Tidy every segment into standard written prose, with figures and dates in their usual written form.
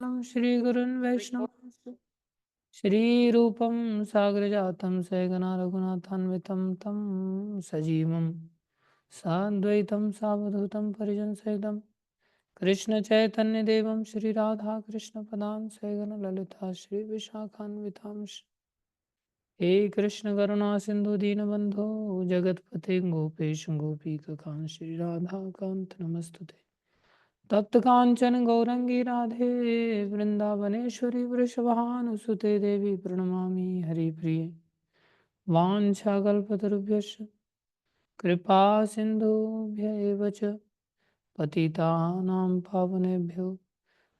श्रीगुरुन् वैष्णवांश्च श्रीरूपं साग्रजातं सहगना रघुनाथान्वितं तं सजीवं साद्वैतं सावधूतं परिजनसहितं कृष्णचैतन्यदेवं श्रीराधाकृष्णपदां सहगन ललिता श्रीविशाखान्वितांश्च हे कृष्णकरुणा सिन्धु दीनबन्धो जगत्पते गोपेश गोपीककान्त श्रीराधाकान्त नमस्तुते तप्त कांचन गौरंगी राधे वृंदावनेश्वरी वृषभानुसुते देवी प्रणमामि हरिप्रिये वाञ्छाकल्पतरुभ्यश्च कृपा सिन्धुभ्य एव च पतितानां पावनेभ्यो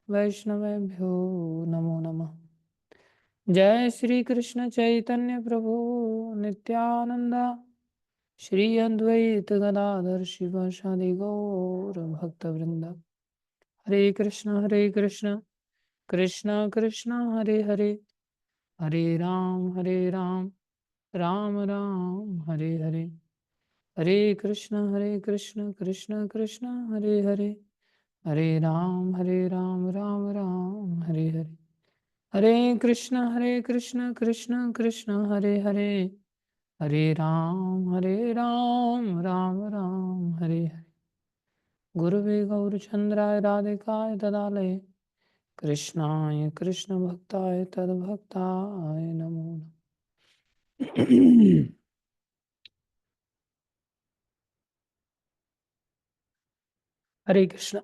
वैष्णवेभ्यो नमो नमः। जय श्री कृष्ण चैतन्य प्रभु नित्यानंद श्री अद्वैत गदाधर शिव शादि गौर भक्तवृंद हरे कृष्ण कृष्ण कृष्ण हरे हरे हरे राम राम राम हरे हरे हरे कृष्ण कृष्ण कृष्ण हरे हरे हरे राम राम राम हरे हरे हरे कृष्ण कृष्ण कृष्ण हरे हरे हरे राम राम राम हरे हरे गुरुवे गौरचंद्राय राधिकाय तदालये कृष्णाय कृष्ण भक्ताय तद्भक्ताय नमो नमः। हरे कृष्ण।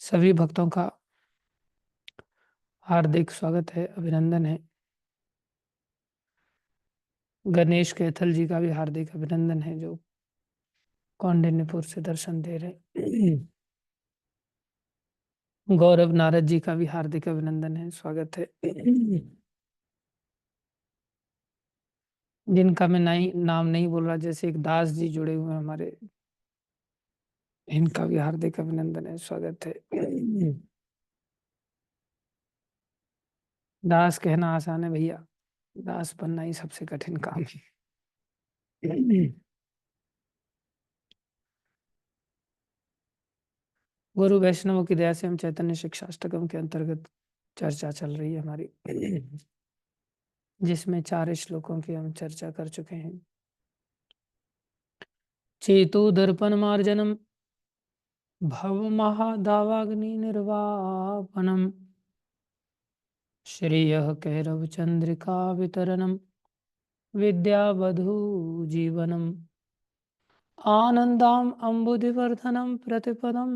सभी भक्तों का हार्दिक स्वागत है, अभिनंदन है। गणेश कैथल जी का भी हार्दिक अभिनंदन है जो कौंडिन्यपुर से दर्शन दे रहे। गौरव नारद जी का भी हार्दिक अभिनंदन है, स्वागत है। जिनका मैं नहीं नाम नहीं बोल रहा, जैसे एक दास जी जुड़े हुए हैं हमारे, इनका भी हार्दिक अभिनंदन है, स्वागत है। दास कहना आसान है भैया, दास बनना ही सबसे कठिन काम है। गुरु वैष्णव की दया से हम चैतन्य शिक्षाष्टकम के अंतर्गत चर्चा चल रही है हमारी, जिसमें 4 श्लोकों की हम चर्चा कर चुके हैं। चेतो दर्पण मार्जनम भव महादावाग्नि निर्वापनम श्रेयः कैरव चंद्रिका वितरणम विद्यावधू जीवनम आनंदाम अम्बुधिवर्धनम प्रतिपदम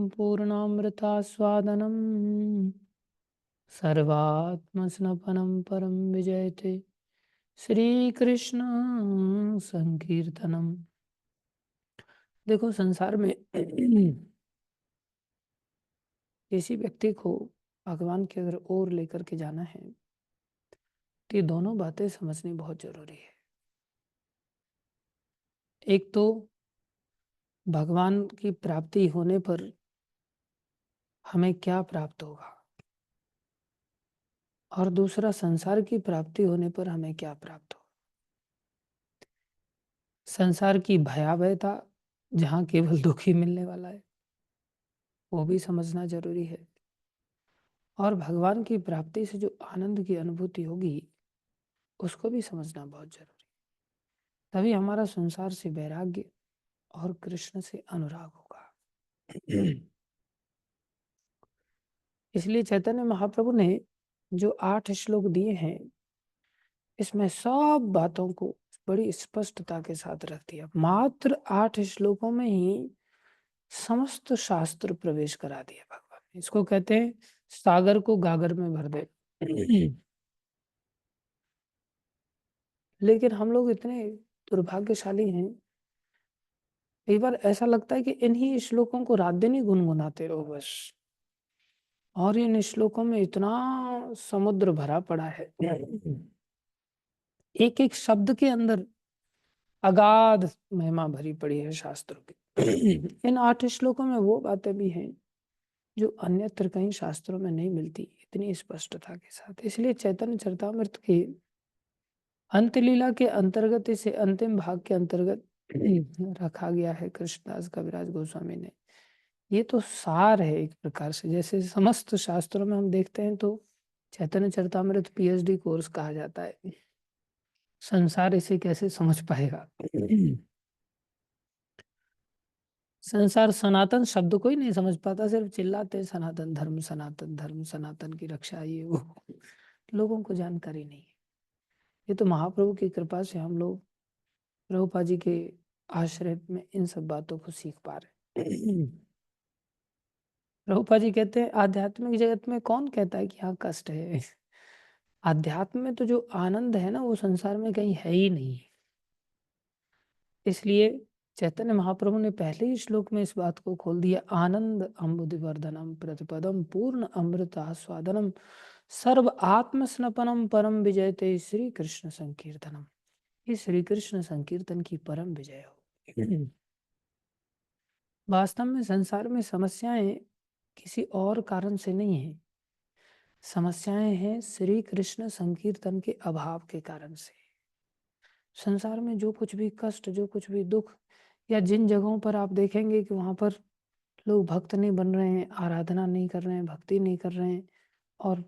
पूर्णामृतास्वादनम सर्वात्मस्नपनम परम विजयते श्री कृष्ण संकीर्तनम। देखो, संसार में किसी व्यक्ति को भगवान की अगर ओर लेकर के जाना है तो ये दोनों बातें समझनी बहुत जरूरी है। एक तो भगवान की प्राप्ति होने पर हमें क्या प्राप्त होगा, और दूसरा संसार की प्राप्ति होने पर हमें क्या प्राप्त होगा। संसार की भयावहता, जहाँ केवल दुख ही मिलने वाला है, वो भी समझना जरूरी है। और भगवान की प्राप्ति से जो आनंद की अनुभूति होगी उसको भी समझना बहुत जरूरी है। तभी हमारा संसार से वैराग्य और कृष्ण से अनुराग होगा। इसलिए चैतन्य महाप्रभु ने जो 8 श्लोक दिए हैं, इसमें सब बातों को बड़ी स्पष्टता के साथ रख दिया। मात्र 8 श्लोकों में ही समस्त शास्त्र प्रवेश करा दिया भगवान ने। इसको कहते हैं सागर को गागर में भर दे। लेकिन हम लोग इतने दुर्भाग्यशाली हैं, कई बार ऐसा लगता है कि इन्हीं श्लोकों को रात दिन ही गुनगुनाते रहो बस, और इन श्लोकों में इतना समुद्र भरा पड़ा है। एक एक शब्द के अंदर अगाध महिमा भरी पड़ी है शास्त्रों की। इन 8 श्लोकों में वो बातें भी हैं जो अन्यत्र कहीं शास्त्रों में नहीं मिलती इतनी स्पष्टता के साथ। इसलिए चैतन्य चरितामृत की अंत लीला के अंतर्गत, इसे अंतिम भाग के अंतर्गत रखा गया है कृष्णदास कविराज गोस्वामी ने, ये तो सार है एक प्रकार से। जैसे समस्त शास्त्रों में हम देखते हैं तो चैतन्य चरितामृत पीएचडी कोर्स कहा जाता है। संसार इसे कैसे समझ पाएगा? संसार सनातन शब्द को ही नहीं समझ पाता, सिर्फ चिल्लाते हैं सनातन धर्म, सनातन की रक्षा, ये वो। लोगों को जानकारी नहीं है। ये तो महाप्रभु की कृपा से हम लोग प्रभुपा जी के आश्रय में इन सब बातों को सीख पा रहे हैं। प्रभुपा जी कहते हैं आध्यात्मिक जगत में कौन कहता है कि यहाँ कष्ट है? आध्यात्म में तो जो आनंद है ना, वो संसार में कहीं है ही नहीं। इसलिए चैतन्य महाप्रभु ने पहले ही श्लोक में इस बात को खोल दिया, आनंद अम्बुदिवर्धनम प्रतिपदम पूर्ण अमृत आस्वादनम सर्व आत्म स्नपनम परम विजयते श्री कृष्ण संकीर्तनम। ये श्री कृष्ण संकीर्तन की परम विजय हो। वास्तव में संसार में समस्याएं किसी और कारण से नहीं है, समस्याएं हैं श्री कृष्ण संकीर्तन के अभाव के कारण से। संसार में जो कुछ भी कष्ट, जो कुछ भी दुख, या जिन जगहों पर आप देखेंगे कि वहां पर लोग भक्त नहीं बन रहे हैं, आराधना नहीं कर रहे हैं, भक्ति नहीं कर रहे हैं, और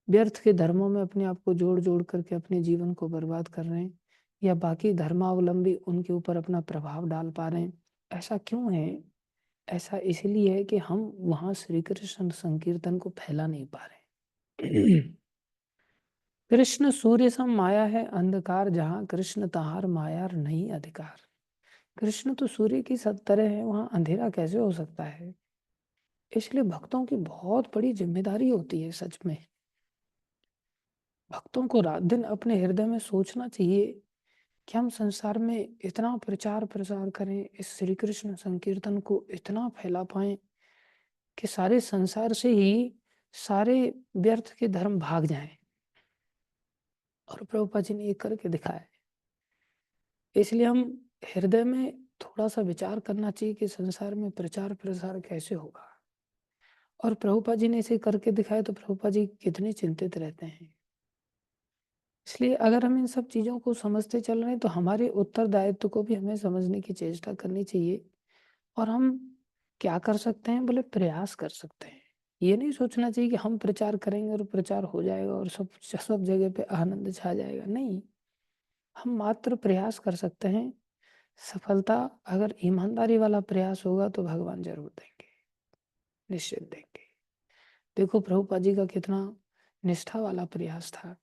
व्यर्थ के धर्मों में अपने आप को जोड़ जोड़ करके अपने जीवन को बर्बाद कर रहे हैं, या बाकी धर्मावलंबी उनके ऊपर अपना प्रभाव डाल पा रहे हैं। ऐसा क्यों है? ऐसा इसलिए है कि हम वहां श्री कृष्ण संकीर्तन को फैला नहीं पा रहे। कृष्ण सूर्य सम माया है अंधकार, जहां कृष्ण तहार मायार नहीं अधिकार। कृष्ण तो सूर्य की तरह है, वहां अंधेरा कैसे हो सकता है? इसलिए भक्तों की बहुत बड़ी जिम्मेदारी होती है। सच में भक्तों को रात दिन अपने हृदय में सोचना चाहिए कि हम संसार में इतना प्रचार प्रसार करें, इस श्री कृष्ण संकीर्तन को इतना फैला पाएं कि सारे संसार से ही सारे व्यर्थ के धर्म भाग जाएं। और प्रभुपाद जी ने ये करके दिखाया है। इसलिए हम हृदय में थोड़ा सा विचार करना चाहिए कि संसार में प्रचार प्रसार कैसे होगा। और प्रभुपाद जी ने इसे करके दिखाया तो प्रभुपाद जी कितने चिंतित रहते हैं। इसलिए अगर हम इन सब चीजों को समझते चल रहे हैं तो हमारे उत्तरदायित्व को भी हमें समझने की चेष्टा करनी चाहिए। और हम क्या कर सकते हैं? बोले प्रयास कर सकते हैं। ये नहीं सोचना चाहिए कि हम प्रचार करेंगे और प्रचार हो जाएगा और सब सब जगह पे आनंद छा जाएगा। नहीं, हम मात्र प्रयास कर सकते हैं। सफलता अगर ईमानदारी वाला प्रयास होगा तो भगवान जरूर देंगे, निश्चित देंगे। देखो प्रभुपाद जी का कितना निष्ठा वाला प्रयास था।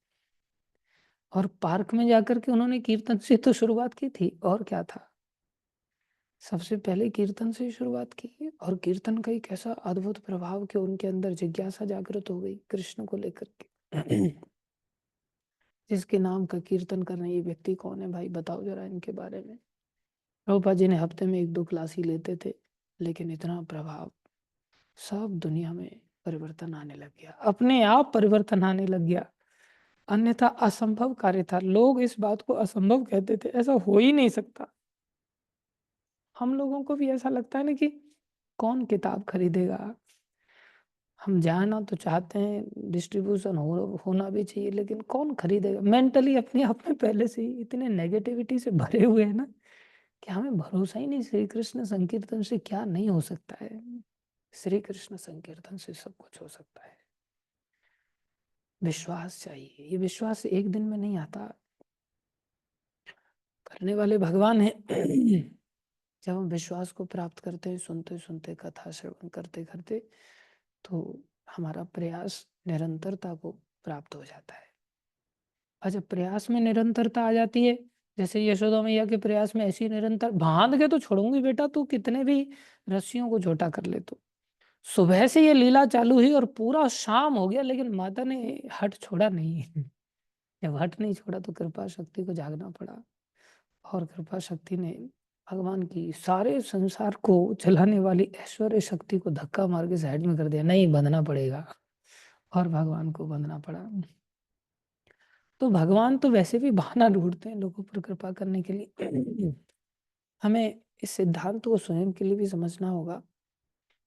और पार्क में जाकर के उन्होंने कीर्तन से तो शुरुआत की थी, और क्या था? सबसे पहले कीर्तन से शुरुआत की, और कीर्तन का एक ऐसा अद्भुत प्रभाव कि उनके अंदर जिज्ञासा जागृत हो गई कृष्ण को लेकर के। जिसके नाम का कीर्तन कर रहे हैं, ये व्यक्ति कौन है भाई, बताओ जरा इनके बारे में। प्रभुपाद जी ने हफ्ते में 1-2 क्लास ही लेते थे, लेकिन इतना प्रभाव, सब दुनिया में परिवर्तन आने लग गया, अपने आप परिवर्तन आने लग गया। अन्यथा असंभव कार्य था। लोग इस बात को असंभव कहते थे, ऐसा हो ही नहीं सकता। हम लोगों को भी ऐसा लगता है ना कि कौन किताब खरीदेगा। हम जाना तो चाहते हैं, डिस्ट्रीब्यूशन होना भी चाहिए, लेकिन कौन खरीदेगा? मेंटली अपने आप में पहले से ही इतने नेगेटिविटी से भरे हुए हैं ना कि हमें भरोसा ही नहीं। श्री कृष्ण संकीर्तन से क्या नहीं हो सकता है? श्री कृष्ण संकीर्तन से सब कुछ हो सकता है। विश्वास चाहिए। ये विश्वास एक दिन में नहीं आता, करने वाले भगवान है। जब हम विश्वास को प्राप्त करते हैं, सुनते सुनते कथा श्रवण करते करते, तो हमारा प्रयास निरंतरता को प्राप्त हो जाता है। और जब प्रयास में निरंतरता आ जाती है, जैसे यशोदा मैया के प्रयास में ऐसी निरंतर, बांध के तो छोड़ूंगी बेटा, तू कितने भी रस्सियों को छोटा कर ले। तो सुबह से ये लीला चालू हुई और पूरा शाम हो गया, लेकिन माता ने हट छोड़ा नहीं। जब हट नहीं छोड़ा तो कृपा शक्ति को जागना पड़ा, और कृपा शक्ति ने भगवान की सारे संसार को चलाने वाली ऐश्वर्य शक्ति को धक्का मार के साइड में कर दिया, नहीं बंधना पड़ेगा, और भगवान को बंधना पड़ा। तो भगवान तो वैसे भी बहाना ढूंढते हैं लोगों पर कृपा करने के लिए। हमें इस सिद्धांत को स्वयं के लिए भी समझना होगा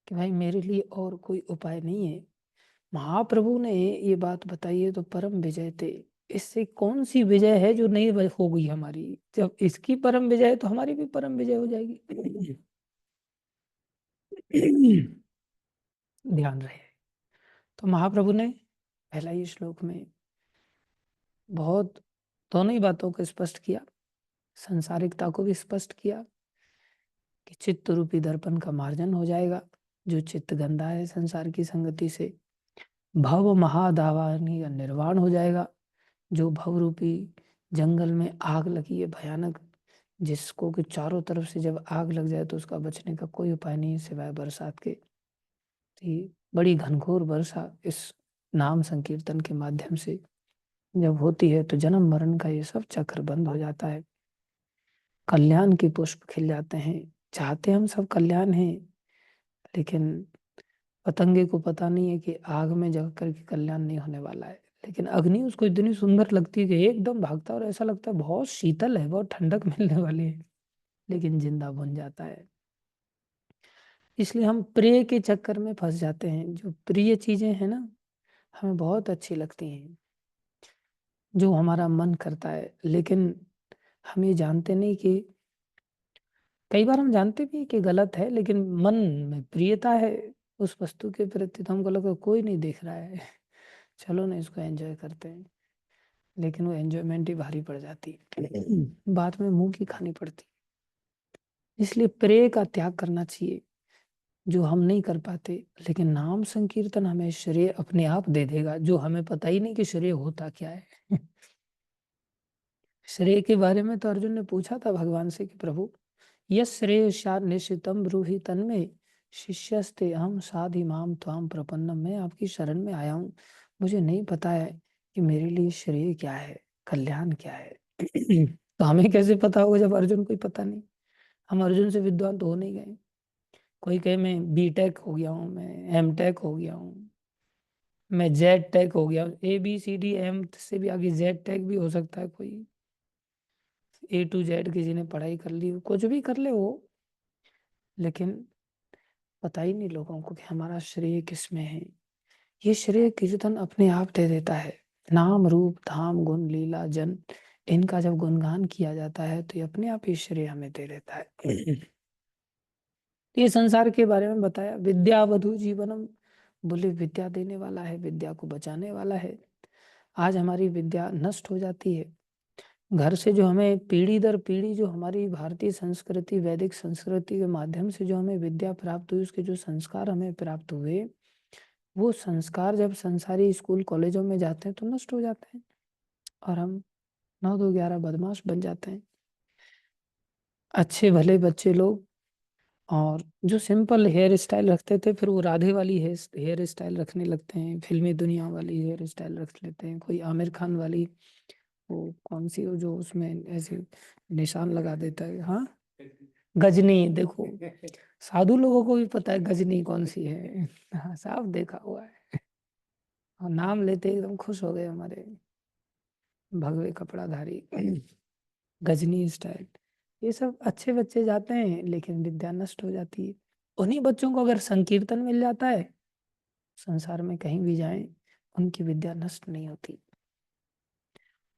कि भाई मेरे लिए और कोई उपाय नहीं है। महाप्रभु ने ये बात बताई है तो परम विजय थे। इससे कौन सी विजय है जो नहीं हो गई हमारी? जब इसकी परम विजय है तो हमारी भी परम विजय हो जाएगी। ध्यान रहे। तो महाप्रभु ने पहला ही श्लोक में बहुत दोनों ही बातों को स्पष्ट किया, संसारिकता को भी स्पष्ट किया कि चित्त रूपी दर्पण का मार्जन हो जाएगा, जो चित्त गंदा है संसार की संगति से। भव महादावाग्नि का निर्वाण हो जाएगा, जो भव रूपी जंगल में आग लगी है भयानक, जिसको कि चारों तरफ से जब आग लग जाए तो उसका बचने का कोई उपाय नहीं सिवाय बरसात के। तो ये बड़ी घनघोर वर्षा इस नाम संकीर्तन के माध्यम से जब होती है तो जन्म मरण का ये सब चक्र बंद हो जाता है, कल्याण के पुष्प खिल जाते हैं। चाहते हम सब कल्याण हैं, लेकिन पतंगे को पता नहीं है कि आग में जल कर के कल्याण नहीं होने वाला है। लेकिन अग्नि उसको इतनी सुंदर लगती है कि एकदम भागता है और ऐसा लगता है बहुत शीतल है, बहुत ठंडक मिलने वाली है, लेकिन जिंदा बुन जाता है। इसलिए हम प्रिय के चक्कर में फंस जाते हैं। जो प्रिय चीजें हैं ना, हमें बहुत अच्छी लगती हैं, जो हमारा मन करता है, लेकिन हम ये जानते नहीं कि कई बार हम जानते भी हैं कि गलत है, लेकिन मन में प्रियता है उस वस्तु के प्रति, तो हमको लगता कोई नहीं देख रहा है, चलो ना इसको एंजॉय करते हैं। लेकिन वो एंजॉयमेंट ही भारी पड़ जाती है, बाद में मुंह की खानी पड़ती। इसलिए प्रेय का त्याग करना चाहिए, जो हम नहीं कर पाते। लेकिन नाम संकीर्तन हमें श्रेय अपने आप दे देगा, जो हमें पता ही नहीं कि श्रेय होता क्या है। श्रेय के बारे में तो अर्जुन ने पूछा था भगवान से कि प्रभु, यस श्रेय निश्चितम ब्रूहि तन्मे शिष्यस्ते अहम साधि माम त्वाम प्रपन्नम। मैं आपकी शरण में आया हूँ, मुझे नहीं पता है कि मेरे लिए श्रेय क्या है, कल्याण क्या है। तो हमें कैसे पता होगा जब अर्जुन को ही पता नहीं। हम अर्जुन से विद्वान तो हो नहीं गए। कोई कहे मैं बीटेक हो गया हूँ, मैं एमटेक हो गया हूँ, मैं जेड टेक हो गया हूँ। ABCD M से भी आगे जेड टेक भी हो सकता है, कोई A to Z किसी ने पढ़ाई कर ली, कुछ भी कर ले वो, लेकिन पता ही नहीं लोगों को कि हमारा श्रेय किस में है। ये श्रेय कीर्तन अपने आप दे देता है। नाम रूप धाम गुण लीला जन, इनका जब गुणगान किया जाता है तो ये अपने आप ही श्रेय हमें दे देता है। ये संसार के बारे में बताया, विद्या वधु जीवनम, बोले विद्या देने वाला है, विद्या को बचाने वाला है। आज हमारी विद्या नष्ट हो जाती है, घर से जो हमें पीढ़ी दर पीढ़ी जो हमारी भारतीय संस्कृति वैदिक संस्कृति के माध्यम से जो हमें विद्या प्राप्त हुई, उसके जो संस्कार हमें प्राप्त हुए, वो संस्कार जब संसारी स्कूल कॉलेजों में जाते हैं तो नष्ट हो जाते हैं, और हम 9 2 11 बदमाश बन जाते हैं। अच्छे भले बच्चे लोग, और जो सिंपल हेयर स्टाइल रखते थे, फिर वो राधे वाली हेयर स्टाइल रखने लगते हैं, फिल्मी दुनिया वाली हेयर स्टाइल रख लेते हैं, कोई आमिर खान वाली, वो कौन सी वो जो उसमें ऐसे निशान लगा देता है, हाँ गजनी। देखो साधु लोगों को भी पता है गजनी कौन सी है, हाँ साफ देखा हुआ है। और नाम लेते एकदम खुश हो गए हमारे भगवे कपड़ाधारी, गजनी स्टाइल। ये सब अच्छे बच्चे जाते हैं, लेकिन विद्या नष्ट हो जाती है। उन्हीं बच्चों को अगर संकीर्तन मिल जाता है, संसार में कहीं भी जाएं, उनकी विद्या नष्ट नहीं होती।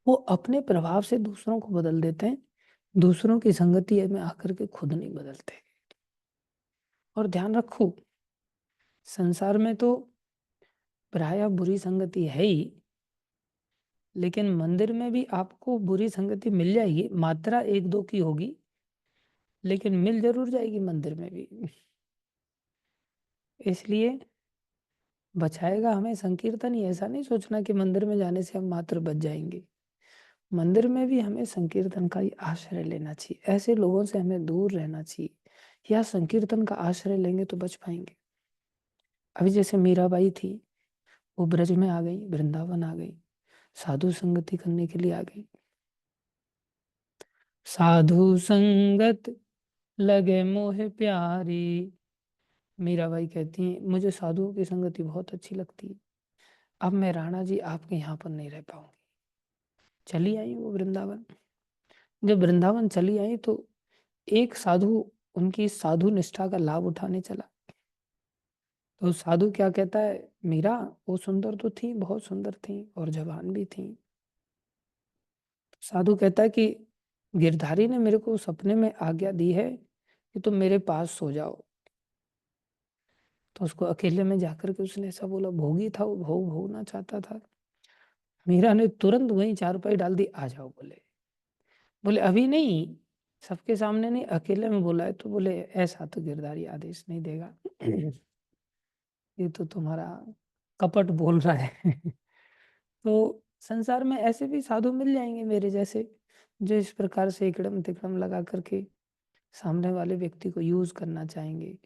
वो अपने प्रभाव से दूसरों को बदल देते हैं, दूसरों की संगति में आकर के खुद नहीं बदलते। और ध्यान रखो, संसार में तो प्रायः बुरी संगति है ही, लेकिन मंदिर में भी आपको बुरी संगति मिल जाएगी, मात्रा 1 2 की होगी, लेकिन मिल जरूर जाएगी मंदिर में भी। इसलिए बचाएगा हमें संकीर्तन ही। ऐसा नहीं सोचना कि मंदिर में जाने से हम मात्र बच जाएंगे। मंदिर में भी हमें संकीर्तन का ही आश्रय लेना चाहिए, ऐसे लोगों से हमें दूर रहना चाहिए, या संकीर्तन का आश्रय लेंगे तो बच पाएंगे। अभी जैसे मीराबाई थी, वो ब्रज में आ गई, वृंदावन आ गई, साधु संगति करने के लिए आ गई। साधु संगत लगे मोह प्यारी, मीराबाई कहती हैं मुझे साधुओं की संगति बहुत अच्छी लगती है, अब मैं राणा जी आपके यहाँ पर नहीं रह पाऊंगी। चली आई वो वृंदावन। जब वृंदावन चली आई तो एक साधु उनकी साधु निष्ठा का लाभ उठाने चला। तो साधु क्या कहता है, मीरा वो सुंदर तो थी, बहुत सुंदर थी और जवान भी थी। साधु कहता है कि गिरधारी ने मेरे को सपने में आज्ञा दी है कि तुम मेरे पास सो जाओ। तो उसको अकेले में जाकर के उसने ऐसा बोला, भोगी था वो, भोग भोगना चाहता था। मीरा ने तुरंत वहीं चारपाई डाल दी, आ जाओ बोले। बोले अभी नहीं, सबके सामने नहीं, अकेले में बोला है। तो बोले ऐसा तो गिरधारी आदेश नहीं देगा। ये तो तुम्हारा कपट बोल रहा है। तो संसार में ऐसे भी साधु मिल जाएंगे मेरे जैसे, जो इस प्रकार से इकड़म तिकड़म लगा करके सामने वाले व्यक्ति को यूज करना चाहेंगे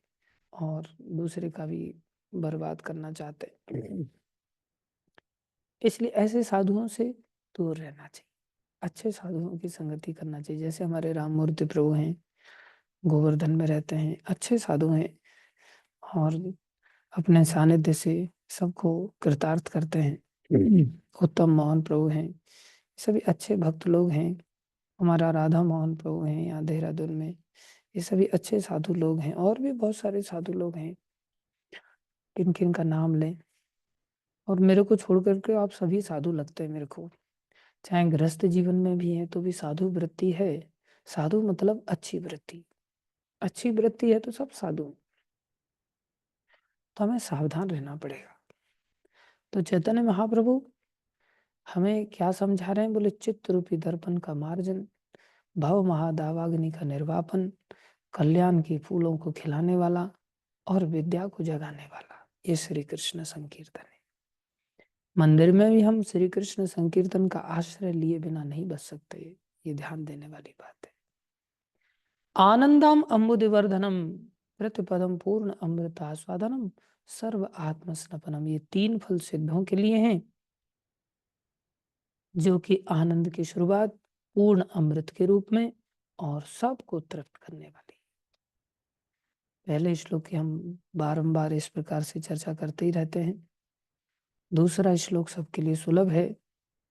और दूसरे का भी बर्बाद करना चाहते हैं। इसलिए ऐसे साधुओं से दूर रहना चाहिए, अच्छे साधुओं की संगति करना चाहिए। जैसे हमारे राममूर्ति प्रभु हैं, गोवर्धन में रहते हैं, अच्छे साधु हैं और अपने सानिध्य से सबको कृतार्थ करते हैं। उत्तम मोहन प्रभु हैं, सभी अच्छे भक्त लोग हैं। हमारा राधा मोहन प्रभु हैं यहाँ देहरादून में, ये सभी अच्छे साधु लोग हैं। और भी बहुत सारे साधु लोग हैं, किन किन का नाम लें। और मेरे को छोड़ करके आप सभी साधु लगते हैं मेरे को, चाहे गृहस्थ जीवन में भी है तो भी साधु वृत्ति है। साधु मतलब अच्छी वृत्ति, अच्छी वृत्ति है तो सब साधु हैं। तो हमें सावधान रहना पड़ेगा। तो चैतन्य महाप्रभु हमें क्या समझा रहे हैं? बोले चित्त रूपी दर्पण का मार्जन, भव महादावाग्नि का निर्वापन, कल्याण के फूलों को खिलाने वाला और विद्या को जगाने वाला, ये श्री कृष्ण संकीर्तन है। मंदिर में भी हम श्री कृष्ण संकीर्तन का आश्रय लिए बिना नहीं बच सकते, ये ध्यान देने वाली बात है। आनंदम अम्बुदिवर्धनम प्रतिपदम पूर्ण अमृतास्वादनम सर्व आत्मस्नपनम, ये 3 फल सिद्धों के लिए हैं, जो कि आनंद की शुरुआत पूर्ण अमृत के रूप में और सबको तृप्त करने वाली। पहले श्लोक की हम बारंबार इस प्रकार से चर्चा करते ही रहते हैं। दूसरा श्लोक सबके लिए सुलभ है,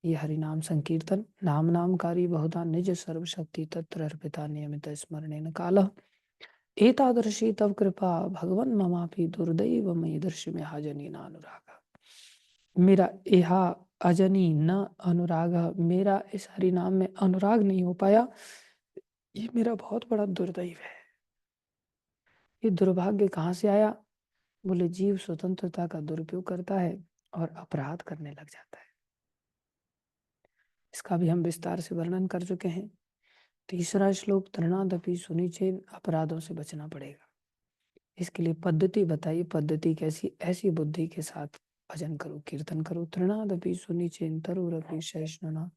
ये हरिनाम संकीर्तन। नाम नामकारी बहुधा निज सर्वशक्ति तत्र अर्पिता नियमित स्मरणेन कालः, एतादृशी तव कृपा भगवन् ममापि दुर्दैव मयि दर्शि में हाजनी न अनुरागा। मेरा यहा अजनी न अनुराग, मेरा इस हरि नाम में अनुराग नहीं हो पाया, ये मेरा बहुत बड़ा दुर्दैव है। ये दुर्भाग्य कहाँ से आया? बोले जीव स्वतंत्रता का दुरुपयोग करता है और अपराध करने लग जाता है। इसका भी हम विस्तार से वर्णन कर चुके हैं। तीसरा श्लोक, तृणादपि सुनिचेन, अपराधों से बचना पड़ेगा। इसके लिए पद्धति बताइए, पद्धति कैसी? ऐसी बुद्धि के साथ भजन करो, कीर्तन करो। तृणादपि सुनिचेन तरुरपि सहिष्णुना,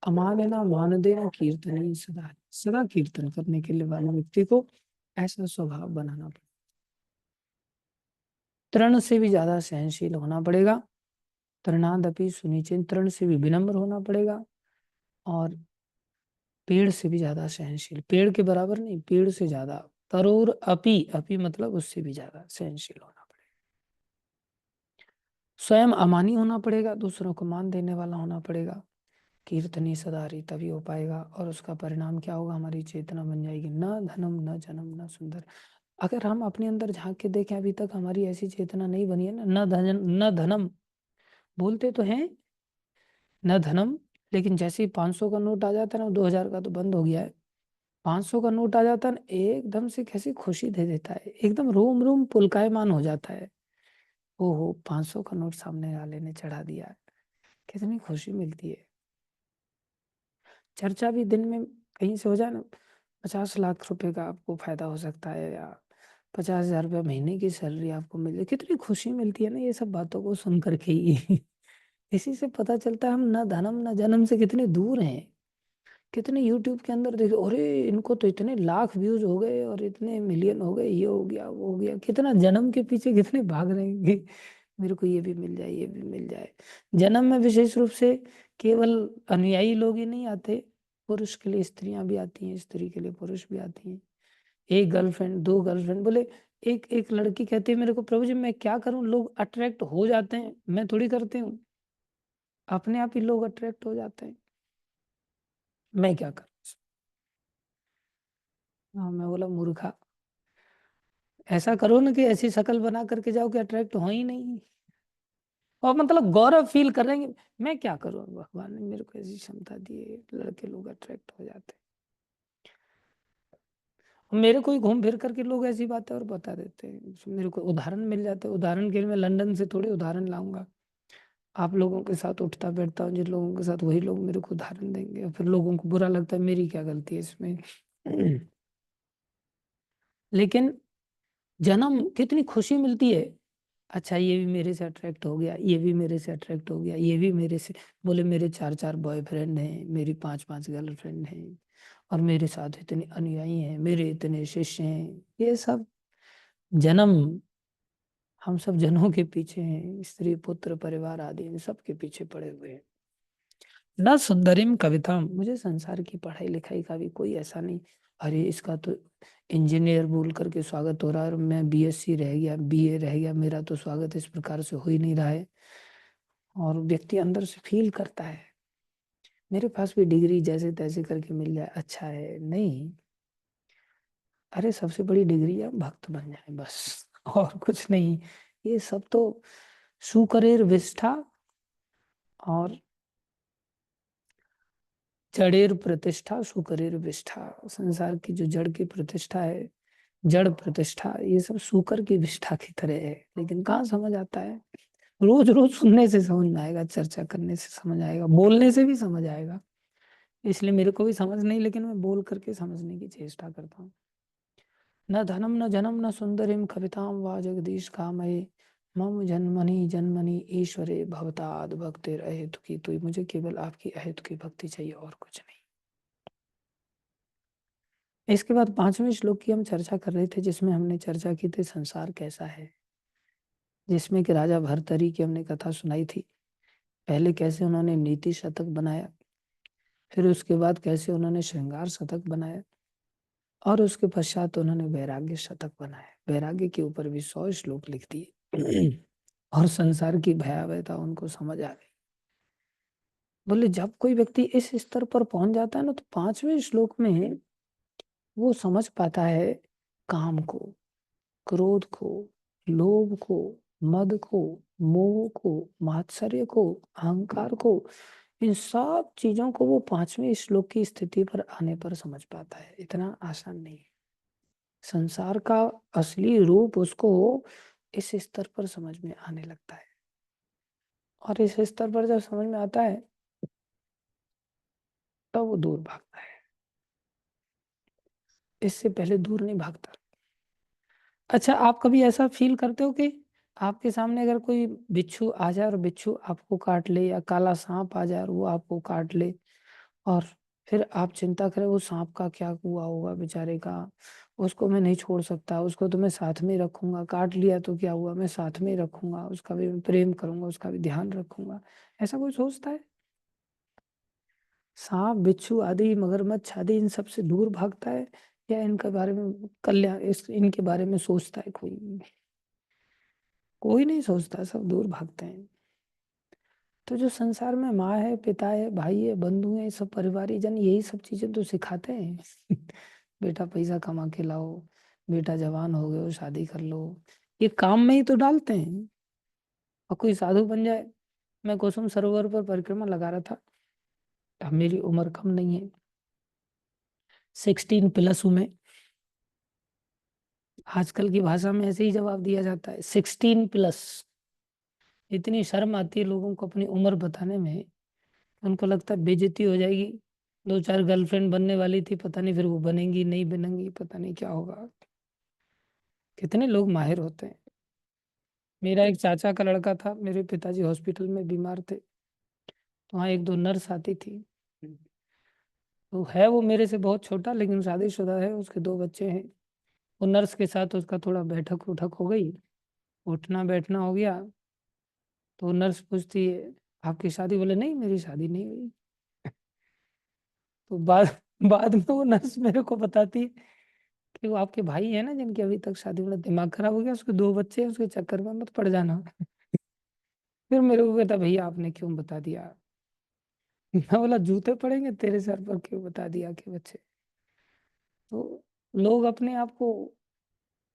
अमानना मानदेना कीर्तनी सदा, सदा कीर्तन करने के लिए वाले व्यक्ति को ऐसा स्वभाव बनाना पड़ेगा। तृण से भी ज्यादा सहनशील होना पड़ेगा। तृणादपि सुनिचेन, तृण से भी विनम्र होना पड़ेगा और पेड़ से भी ज्यादा सहनशील, पेड़ के बराबर नहीं, पेड़ से ज्यादा। तरोर अपि, अपि मतलब उससे भी ज्यादा सहनशील होना पड़ेगा। स्वयं अमानी होना पड़ेगा, दूसरों को मान देने वाला होना पड़ेगा। कीर्तनी सदारी, तभी हो पाएगा। और उसका परिणाम क्या होगा? हमारी चेतना बन जाएगी, न धनम न जन्म न सुंदर। अगर हम अपने अंदर झांक के देखें, अभी तक हमारी ऐसी चेतना नहीं बनी है ना, न धनम बोलते तो हैं, न धनम, लेकिन जैसे ही 500 का नोट आ जाता है ना, 2000 का तो बंद हो गया है। 500 का नोट आ जाता है ना, एकदम से कैसी खुशी दे देता है, एकदम रोम रोम पुलकायमान हो जाता है। ओहो, 500 का नोट सामने वाले ने चढ़ा दिया, कितनी खुशी मिलती है। चर्चा भी दिन में कहीं से हो जाए ना, 50 लाख रुपए का आपको फायदा हो सकता है, या 50,000 रुपये महीने की सैलरी आपको मिल जाए, कितनी खुशी मिलती है ना ये सब बातों को सुन करके ही। इसी से पता चलता है हम न धनम न जन्म से कितने दूर हैं। कितने यूट्यूब के अंदर देखो, अरे इनको तो इतने लाख व्यूज हो गए और इतने मिलियन हो गए, ये हो गया वो हो गया, कितना जन्म के पीछे कितने भाग रहे हैं कि मेरे को ये भी मिल जाए, ये भी मिल जाए। जन्म में विशेष रूप से केवल अनुयायी लोग ही नहीं आते, पुरुष के लिए स्त्रियां भी आती हैं, स्त्री के लिए पुरुष भी आती हैं। एक गर्लफ्रेंड, 2 गर्लफ्रेंड, बोले एक एक लड़की कहती है मेरे को, प्रभु जी मैं क्या करूं, लोग अट्रैक्ट हो जाते हैं, मैं थोड़ी करती हूँ, अपने आप ही लोग अट्रैक्ट हो जाते हैं, मैं क्या करूं? हाँ, मैं बोला मूर्खा, ऐसा करो ना कि ऐसी शक्ल बना करके जाओ कि अट्रैक्ट हो ही नहीं, और मतलब गौरव फील कर रहे हैं मैं क्या करूं, भगवान ने मेरे को ऐसी क्षमता दी है, लड़के लोग अट्रैक्ट हो जाते हैं। मेरे को ही घूम फिर करके लोग ऐसी बातें और बता देते हैं, मेरे को उदाहरण मिल जाते हैं। उदाहरण के लिए मैं लंदन से थोड़ी उदाहरण लाऊंगा, आप लोगों के साथ उठता बैठता हूँ जिन लोगों के साथ, वही लोग मेरे को उदाहरण देंगे, और फिर लोगों को बुरा लगता है, मेरी क्या गलती है इसमें। लेकिन जन्म कितनी खुशी मिलती है। अच्छा, ये भी मेरे से अट्रैक्ट हो गया, ये भी मेरे से अट्रैक्ट हो गया, ये भी मेरे से, बोले मेरे 4 4 बॉयफ्रेंड हैं, मेरी 5 5 गर्लफ्रेंड हैं, और मेरे साथ इतने अनुयायी हैं, मेरे इतने शिष्य हैं। ये सब जन्म, हम सब जनों के पीछे हैं, स्त्री पुत्र परिवार आदि इन सब के पीछे पड़े हुए हैं। न सुंदरिम कविता, मुझे संसार की पढ़ाई लिखाई का भी कोई ऐसा नहीं, अरे इसका तो इंजीनियर बोल करके स्वागत हो रहा है और मैं बीएससी रह गया, बीए रह गया, मेरा तो स्वागत इस प्रकार से हो ही नहीं रहा है। और व्यक्ति अंदर से फील करता है मेरे पास भी डिग्री जैसे तैसे करके मिल जाए अच्छा है, नहीं। अरे सबसे बड़ी डिग्री है भक्त बन जाए बस, और कुछ नहीं। ये सब तो सुकरेर विष्ठा और जड़ेर प्रतिष्ठा, सुकरेर विष्ठा, संसार की जो जड़ की प्रतिष्ठा है, जड़ प्रतिष्ठा, ये सब सूकर की विष्ठा की तरह है। लेकिन कहाँ समझ आता है, रोज रोज सुनने से समझ में आएगा, चर्चा करने से समझ आएगा, बोलने से भी समझ आएगा। इसलिए मेरे को भी समझ नहीं, लेकिन मैं बोल करके समझने की चेष्टा करता हूँ। न धनम न जनम न सुंदरिम कविताम वा जगदीश कामये, मम जन्मनि जन्मनि ईश्वरे भवताद भक्तिर अहेतु की। तो मुझे केवल आपकी अहेतु की भक्ति चाहिए और कुछ नहीं। इसके बाद 5वें श्लोक की हम चर्चा कर रहे थे, जिसमें हमने चर्चा की थी संसार कैसा है, जिसमें कि राजा भर्तरी की हमने कथा सुनाई थी। पहले कैसे उन्होंने नीति शतक बनाया, फिर उसके बाद कैसे उन्होंने श्रृंगार शतक बनाया, और उसके पश्चात उन्होंने वैराग्य शतक बनाया। वैराग्य के ऊपर भी 100 श्लोक लिख दिए। और संसार की भयावहता उनको समझ आ गई। बोले जब कोई व्यक्ति इस स्तर पर पहुंच जाता है ना, तो 5वें श्लोक में वो समझ पाता है काम को, क्रोध को, लोभ को, मद को, मोह को, मात्सर्य को, अहंकार को, इन सब चीजों को वो 5वें श्लोक की स्थिति पर आने पर समझ पाता है। इतना आसान नहीं है। संसार का असली रूप उसको इस स्तर पर समझ में आने लगता है, और इस स्तर पर जब समझ में आता है तब वो दूर भागता है, इससे पहले दूर नहीं भागता। अच्छा, आप कभी ऐसा फील करते हो कि आपके सामने अगर कोई बिच्छू आ जाए और बिच्छू आपको काट ले, या काला सांप आ जाए और वो आपको काट ले, और फिर आप चिंता करें वो सांप का क्या हुआ होगा बेचारे का, उसको मैं नहीं छोड़ सकता, उसको तो मैं साथ में ही रखूंगा, काट लिया तो क्या हुआ, मैं साथ में ही रखूंगा, उसका भी मैं प्रेम करूंगा, उसका भी ध्यान रखूंगा। ऐसा कोई सोचता है? सांप बिच्छू आदि मगरमच्छ आदि इन सब से दूर भागता है, या इनके बारे में कल्याण, इस इनके बारे में सोचता है कोई? कोई नहीं सोचता, सब दूर भागते हैं। तो जो संसार में माँ है, पिता है, भाई है, बंधु है, सब परिवारी जन, यही सब चीजें तो सिखाते हैं। बेटा पैसा कमा के लाओ, बेटा जवान हो गए हो शादी कर लो, ये काम में ही तो डालते हैं। और कोई साधु बन जाए। मैं कुसुम सरोवर पर परिक्रमा लगा रहा था, अब मेरी उम्र कम नहीं है, 16+ हूं मैं। आजकल की भाषा में ऐसे ही जवाब दिया जाता है, 16+। इतनी शर्म आती है लोगों को अपनी उम्र बताने में, उनको लगता है बेइज्जती हो जाएगी। 2 4 गर्लफ्रेंड बनने वाली थी, पता नहीं फिर वो बनेंगी नहीं बनेंगी, पता नहीं क्या होगा। कितने लोग माहिर होते हैं। मेरा एक चाचा का लड़का था, मेरे पिताजी हॉस्पिटल में बीमार थे, तो वहाँ 1 2 नर्स आती थी। तो है वो मेरे से बहुत छोटा, लेकिन शादीशुदा है, उसके 2 बच्चे हैं। वो नर्स के साथ उसका थोड़ा बैठक उठक हो गई, उठना बैठना हो गया। तो नर्स पूछती है आपकी शादी, बोले नहीं मेरी शादी नहीं हुई। तो बाद बाद में वो नर्स मेरे को बताती है कि वो आपके भाई है ना, जिनकी अभी तक शादी, वाला दिमाग खराब हो गया, उसके 2 बच्चे हैं, उसके चक्कर में मत पड़ जाना। फिर मेरे को कहता भैया आपने क्यों बता दिया। मैं बोला जूते पड़ेंगे तेरे सर पर, क्यों बता दिया कि बच्चे। तो लोग अपने आप को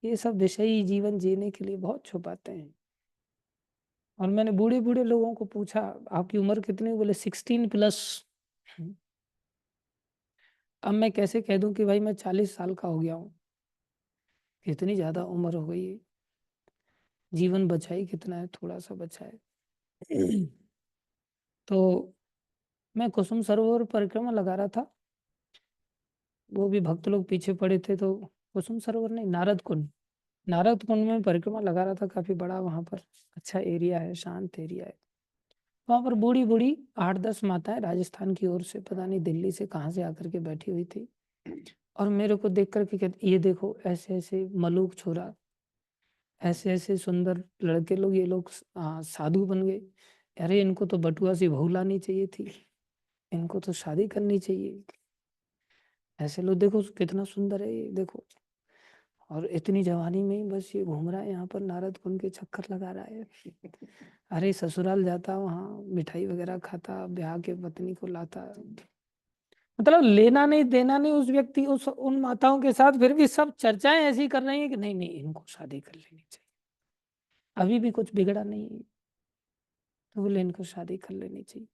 ये सब विषयी जीवन जीने के लिए बहुत छुपाते हैं। और मैंने बूढ़े बूढ़े लोगों को पूछा आपकी उम्र कितनी, बोले 16+। अब मैं कैसे कह दूं कि भाई मैं 40 साल का हो गया हूँ। कितनी ज़्यादा उम्र हो गई है, जीवन बचा ही कितना है, थोड़ा सा बचा है। तो मैं कुसुम सरोवर परिक्रमा लगा रहा था, वो भी भक्त लोग पीछे पड़े थे, तो कुसुम सरोवर नहीं, नारद कुंड में परिक्रमा लगा रहा था, काफी बड़ा वहां पर अच्छा एरिया है, शांत एरिया है। वहां पर बूढ़ी बूढ़ी 8-10 माताएं राजस्थान की ओर से, पता नहीं दिल्ली से कहाँ से आकर के बैठी हुई थी, और मेरे को देख करके कहती, ये देखो ऐसे ऐसे मलूक छोरा, ऐसे ऐसे सुंदर लड़के लोग, ये लोग साधु बन गए। अरे इनको तो बटुआ सी बहू लानी चाहिए थी, इनको तो शादी करनी चाहिए। ऐसे लोग देखो कितना सुंदर है ये, देखो। और इतनी जवानी में ही बस ये घूम रहा है यहाँ पर, नारद कुंड के चक्कर लगा रहा है। अरे ससुराल जाता, वहाँ मिठाई वगैरह खाता, ब्याह के पत्नी को लाता, मतलब लेना नहीं देना नहीं उस व्यक्ति, उस उन माताओं के साथ, फिर भी सब चर्चाएं ऐसी कर रही हैं कि नहीं नहीं इनको शादी कर लेनी चाहिए, अभी भी कुछ बिगड़ा नहीं है, तो बोले इनको शादी कर लेनी चाहिए।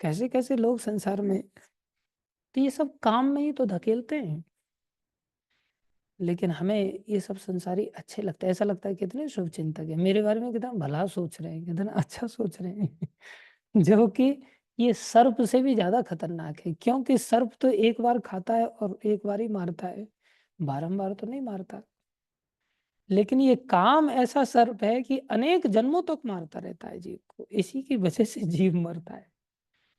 कैसे कैसे लोग संसार में, तो ये सब काम में ही तो धकेलते हैं। लेकिन हमें ये सब संसारी अच्छे लगते हैं, ऐसा लगता है कितने शुभ चिंतक है, मेरे बारे में कितना भला सोच रहे हैं, कितना अच्छा सोच रहे हैं। जो कि ये सर्प से भी ज्यादा खतरनाक है, क्योंकि सर्प तो एक बार खाता है और एक बार ही मारता है, बारंबार तो नहीं मारता। लेकिन ये काम ऐसा सर्प है कि अनेक जन्मों तक मारता रहता है जीव को, इसी की वजह से जीव मरता है।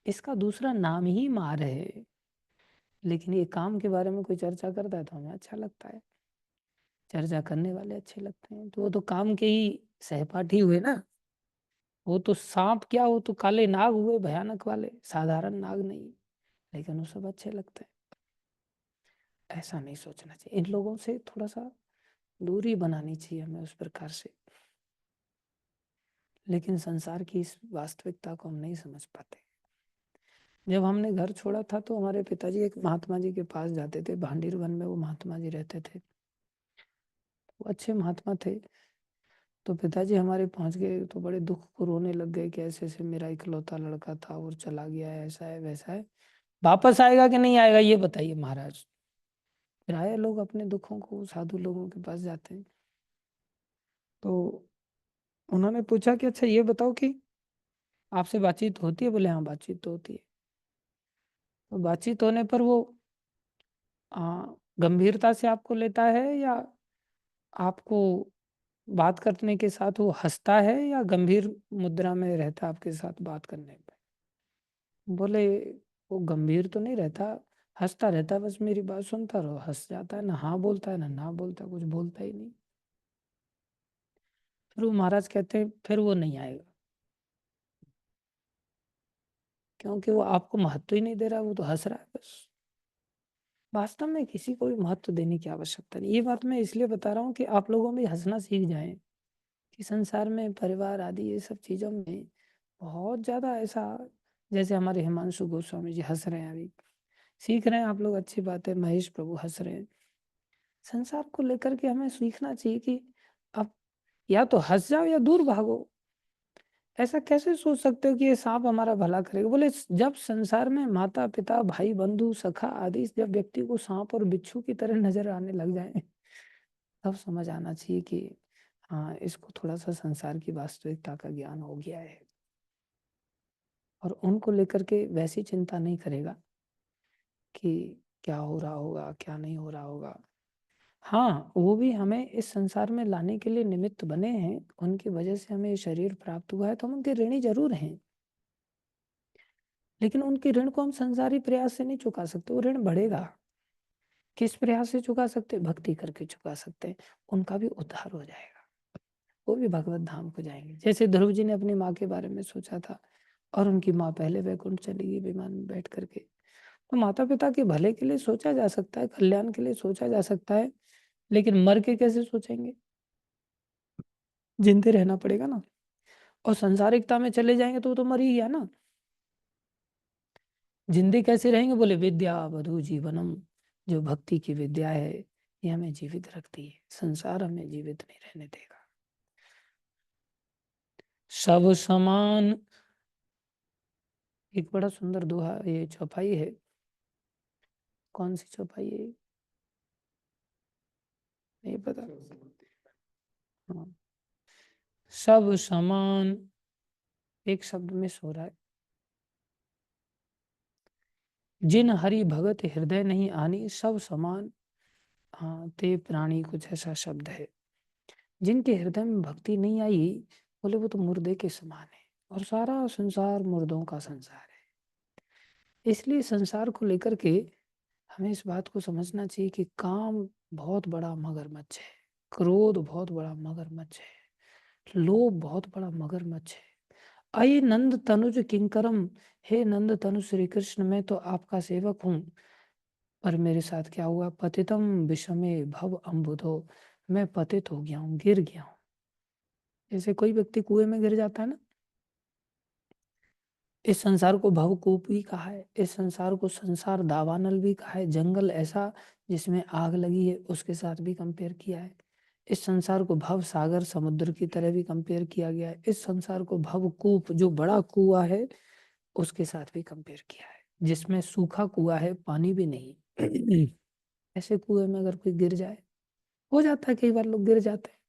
इसका दूसरा नाम ही मार है। लेकिन ये काम के बारे में कोई चर्चा करता है तो हमें अच्छा लगता है, चर्चा करने वाले अच्छे लगते हैं, तो वो तो काम के ही सहपाठी हुए ना। वो तो सांप क्या, वो तो काले नाग हुए, भयानक वाले, साधारण नाग नहीं। लेकिन वो सब अच्छे लगते हैं। ऐसा नहीं सोचना चाहिए, इन लोगों से थोड़ा सा दूरी बनानी चाहिए हमें उस प्रकार से। लेकिन संसार की इस वास्तविकता को हम नहीं समझ पाते। जब हमने घर छोड़ा था तो हमारे पिताजी एक महात्मा जी के पास जाते थे, भांडीर वन में वो महात्मा जी रहते थे, वो अच्छे महात्मा थे। तो पिताजी हमारे पहुंच गए तो बड़े दुख को रोने लग गए कि ऐसे ऐसे मेरा इकलौता लड़का था और चला गया है, ऐसा है वैसा है, वापस आएगा कि नहीं आएगा ये बताइए महाराज। फिर आए लोग अपने दुखों को साधु लोगों के पास जाते हैं, तो उन्होंने पूछा कि अच्छा ये बताओ कि आपसे बातचीत होती है, बोले हाँ बातचीत तो होती है। तो बातचीत होने पर वो गंभीरता से आपको लेता है, या आपको बात करने के साथ वो हंसता है, या गंभीर मुद्रा में रहता है आपके साथ बात करने पे। बोले वो गंभीर तो नहीं रहता, हंसता रहता है, बस मेरी बात सुनता रहो, हंस जाता है, ना हाँ बोलता है ना ना बोलता, कुछ बोलता ही नहीं। फिर वो महाराज कहते हैं फिर वो नहीं आएगा, क्योंकि वो आपको महत्व ही नहीं दे रहा, वो तो हंस रहा है बस। वास्तव में किसी को भी महत्व देने की आवश्यकता नहीं। ये बात मैं इसलिए बता रहा हूँ कि आप लोगों में हंसना सीख जाएं, कि संसार में परिवार आदि ये सब चीजों में बहुत ज्यादा ऐसा, जैसे हमारे हिमांशु गोस्वामी जी हंस रहे हैं अभी, सीख रहे हैं आप लोग, अच्छी बात है, महेश प्रभु हंस रहे हैं। संसार को लेकर के हमें सीखना चाहिए कि अब या तो हंस जाओ या दूर भागो। ऐसा कैसे सोच सकते हो कि ये सांप हमारा भला करेगा? बोले जब संसार में माता पिता भाई बंधु सखा आदि जब व्यक्ति को सांप और बिच्छू की तरह नजर आने लग जाए, तब समझ आना चाहिए कि हाँ इसको थोड़ा सा संसार की वास्तविकता का ज्ञान हो गया है, और उनको लेकर के वैसी चिंता नहीं करेगा कि क्या हो रहा होगा क्या नहीं हो रहा होगा। हाँ वो भी हमें इस संसार में लाने के लिए निमित्त बने हैं, उनकी वजह से हमें ये शरीर प्राप्त हुआ है, तो हम उनके ऋणी जरूर हैं। लेकिन उनके ऋण को हम संसारी प्रयास से नहीं चुका सकते, वो ऋण बढ़ेगा। किस प्रयास से चुका सकते? भक्ति करके चुका सकते हैं, उनका भी उद्धार हो जाएगा, वो भी भगवत धाम को जाएंगे। जैसे ध्रुव जी ने अपनी माँ के बारे में सोचा था, और उनकी माँ पहले वैकुंठ चली गई विमान में बैठ करके। तो माता पिता के भले के लिए सोचा जा सकता है, कल्याण के लिए सोचा जा सकता है, लेकिन मर के कैसे सोचेंगे? जिंदे रहना पड़ेगा ना। और संसारिकता में चले जाएंगे तो वो तो मर ही गया ना। जिंदे कैसे रहेंगे? बोले विद्या वधु जीवनम, जो भक्ति की विद्या है ये हमें जीवित रखती है, संसार हमें जीवित नहीं रहने देगा। सब समान, एक बड़ा सुंदर दोहा, ये चौपाई है। कौन सी चौपाई है? नहीं पता। हाँ, सब समान एक शब्द में सो रहा है। जिन हरि भगत हृदय नहीं आनी सब समान। हाँ, ते प्राणी कुछ ऐसा शब्द है। जिनके हृदय में भक्ति नहीं आई, बोले वो तो मुर्दे के समान है, और सारा संसार मुर्दों का संसार है। इसलिए संसार को लेकर के हमें इस बात को समझना चाहिए कि काम बहुत बड़ा मगरमच्छ है, क्रोध बहुत बड़ा मगरमच्छ है, लोभ बहुत बड़ा मगरमच्छ है। अये नंद तनुज किंकरम, हे नंद तनु श्री कृष्ण, मैं तो आपका सेवक हूँ, पर मेरे साथ क्या हुआ? पतितम विषमे भव अम्बुधो, मैं पतित हो गया हूँ, गिर गया हूँ। जैसे कोई व्यक्ति कुएं में गिर जाता है ना, इस संसार को भवकूप भी कहा है, इस संसार को संसार दावानल भी कहा है, जंगल ऐसा जिसमें आग लगी है उसके साथ भी कंपेयर किया है। इस संसार को भव सागर समुद्र की तरह भी कंपेयर किया गया है। इस संसार को भवकूप जो बड़ा कुआं है उसके साथ भी कंपेयर किया है, जिसमें सूखा कुआं है, पानी भी नहीं। ऐसे कुएं में अगर कोई गिर जाए, हो जाता है, कई बार लोग गिर जाते हैं।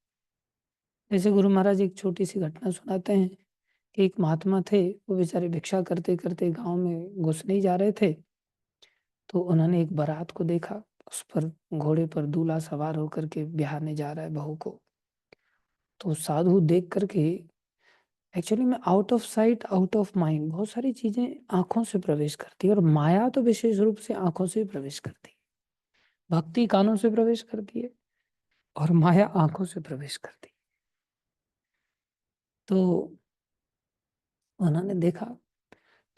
जैसे गुरु महाराज एक छोटी सी घटना सुनाते हैं कि एक महात्मा थे, वो बेचारे भिक्षा करते करते गांव में घुसने ही जा रहे थे, तो उन्होंने एक बारात को देखा, उस पर घोड़े पर दूल्हा सवार होकर के बिहारने जा रहा है बहू को। तो साधु देख करके, एक्चुअली में out of sight out of mind, बहुत सारी चीजें आंखों से प्रवेश करती है, और माया तो विशेष रूप से आंखों से प्रवेश करती है। भक्ति कानों से प्रवेश करती है और माया आंखों से प्रवेश करती है। तो उन्होंने देखा,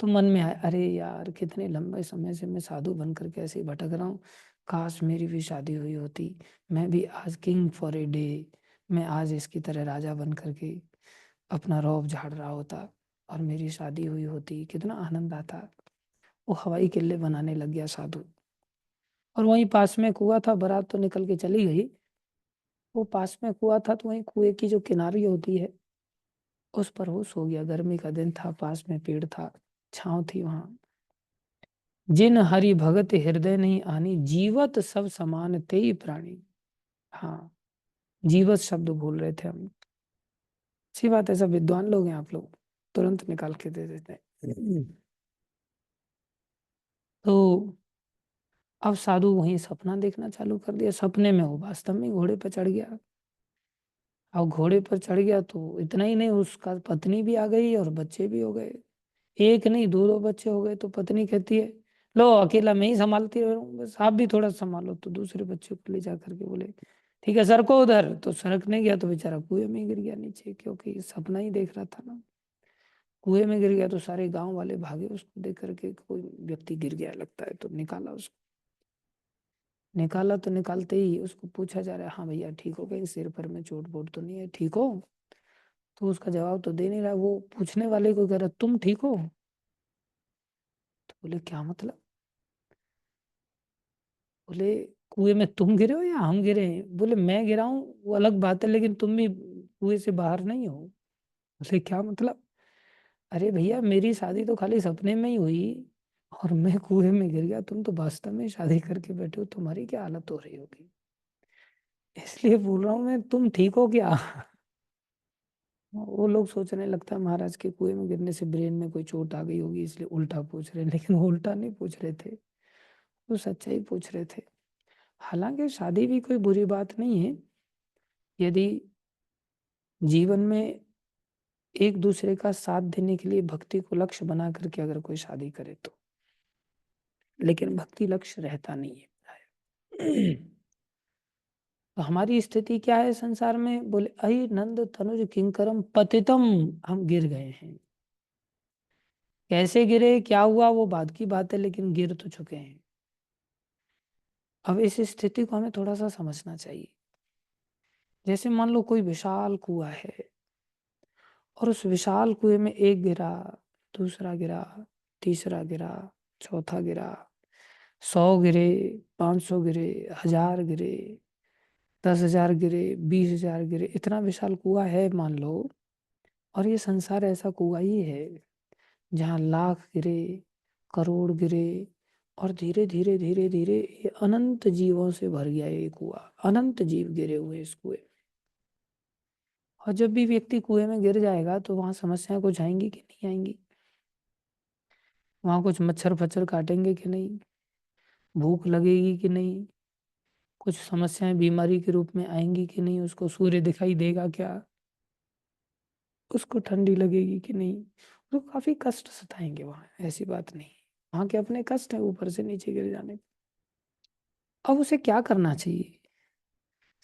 तो मन में आया, अरे यार कितने लंबे समय से मैं साधु बन करके ऐसे ही भटक रहा हूँ, काश मेरी भी शादी हुई होती, मैं भी आज किंग फॉर ए डे, मैं आज इसकी तरह राजा बन करके अपना रौब झाड़ रहा होता और मेरी शादी हुई होती, कितना आनंद आता। वो हवाई किल्ले बनाने लग गया साधु। और वहीं पास में कुआं था, बारात तो निकल के चली गई, वो पास में कुआं था, तो वहीं कुएं की जो किनारी होती है उस पर वो सो गया। गर्मी का दिन था, पास में पेड़ था, छांव थी वहां। जिन हरि भगत हृदय नहीं आनी, जीवत सब समान ते प्राणी। हाँ, जीवत शब्द भूल रहे थे हम। अच्छी बात है, सब विद्वान लोग हैं आप लोग, तुरंत निकाल के दे देते हैं। तो अब साधु वहीं सपना देखना चालू कर दिया। सपने में वो वास्तव में घोड़े पर चढ़ गया। अब घोड़े पर चढ़ गया तो इतना ही नहीं, उसका पत्नी भी आ गई और बच्चे भी हो गए। एक नहीं, दो दो बच्चे हो गए। तो पत्नी कहती है, लो अकेला मैं ही संभालती रहूं, बस आप भी थोड़ा संभालो। तो दूसरे बच्चे को ले जा करके बोले, ठीक है सर को उधर। तो सरकने गया तो बेचारा कुएं में ही गिर गया नीचे, क्योंकि सपना ही देख रहा था ना। कुएं में गिर गया तो सारे गांव वाले भागे उसको देख करके, कोई व्यक्ति गिर गया लगता है, तो निकाला उसको। निकाला तो निकालते ही उसको पूछा जा रहा है, हाँ भैया ठीक हो, कहीं सिर पर में चोट वोट तो नहीं है, ठीक हो? तो उसका जवाब तो दे नहीं रहा। वो पूछने वाले को कह रहा, तुम ठीक हो? तो बोले क्या मतलब? बोले कुएं में तुम गिरे हो या हम गिरे हैं? बोले मैं गिरा हूँ वो अलग बात है, लेकिन तुम भी कुएं से बाहर नहीं हो। बोले क्या मतलब? अरे भैया, मेरी शादी तो खाली सपने में ही हुई और मैं कुएं में गिर गया, तुम तो वास्तव में शादी करके बैठे हो, तुम्हारी क्या हालत हो रही होगी? इसलिए बोल रहा हूँ मैं, तुम ठीक हो क्या? वो लोग सोचने लगता है महाराज के कुएं में गिरने से ब्रेन में कोई चोट आ गई होगी, इसलिए उल्टा पूछ रहे हैं। लेकिन वो उल्टा नहीं पूछ रहे थे, वो सच्चाई पूछ रहे थे। हालांकि शादी भी कोई बुरी बात नहीं है, यदि जीवन में एक दूसरे का साथ देने के लिए भक्ति को लक्ष्य बना करके अगर कोई शादी करे तो। लेकिन भक्ति लक्ष्य रहता नहीं है। तो हमारी स्थिति क्या है संसार में? बोले अहि नंद तनुज किंकरम पतितम, हम गिर गए हैं। कैसे गिरे, क्या हुआ, वो बाद की बात है, लेकिन गिर तो चुके हैं। अब इस स्थिति को हमें थोड़ा सा समझना चाहिए। जैसे मान लो कोई विशाल कुआं है, और उस विशाल कुएं में एक गिरा, दूसरा गिरा, तीसरा गिरा, चौथा गिरा, 100 गिरे, 500 गिरे, 1000 गिरे, 10,000 गिरे, 20,000 गिरे, इतना विशाल कुआं है मान लो। और ये संसार ऐसा कुआं ही है जहाँ लाख गिरे, करोड़ गिरे, और धीरे धीरे धीरे धीरे ये अनंत जीवों से भर गया ये कुआं, अनंत जीव गिरे हुए इस कुएं। और जब भी व्यक्ति कुएं में गिर जाएगा तो वहां समस्याएं कुछ आएंगी कि नहीं आएंगी? वहां कुछ मच्छर फच्छर काटेंगे कि नहीं? भूख लगेगी कि नहीं? कुछ समस्याएं बीमारी के रूप में आएंगी कि नहीं? उसको सूर्य दिखाई देगा क्या? उसको ठंडी लगेगी कि नहीं? तो काफी कष्ट सताएंगे वहां, ऐसी बात नहीं। वहां के अपने कष्ट है ऊपर से नीचे गिर जाने के। अब उसे क्या करना चाहिए?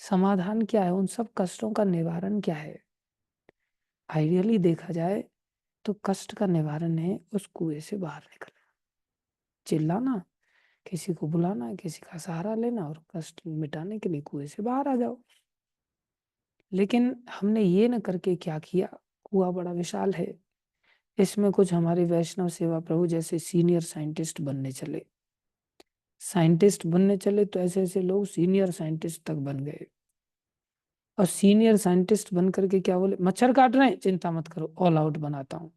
समाधान क्या है? उन सब कष्टों का निवारण क्या है? आइडियली देखा जाए तो कष्ट का निवारण है उस कुएं से बाहर निकलना, चिल्लाना, किसी को बुलाना, किसी का सहारा लेना और कष्ट मिटाने के लिए कुएं से बाहर आ जाओ। लेकिन हमने ये न करके क्या किया? कुआं बड़ा विशाल है, इसमें कुछ हमारे वैष्णव सेवा प्रभु जैसे सीनियर साइंटिस्ट बनने चले। साइंटिस्ट बनने चले तो ऐसे ऐसे लोग सीनियर साइंटिस्ट तक बन गए। और सीनियर साइंटिस्ट बन करके क्या बोले? मच्छर काट रहे हैं, चिंता मत करो, ऑल आउट बनाता हूँ,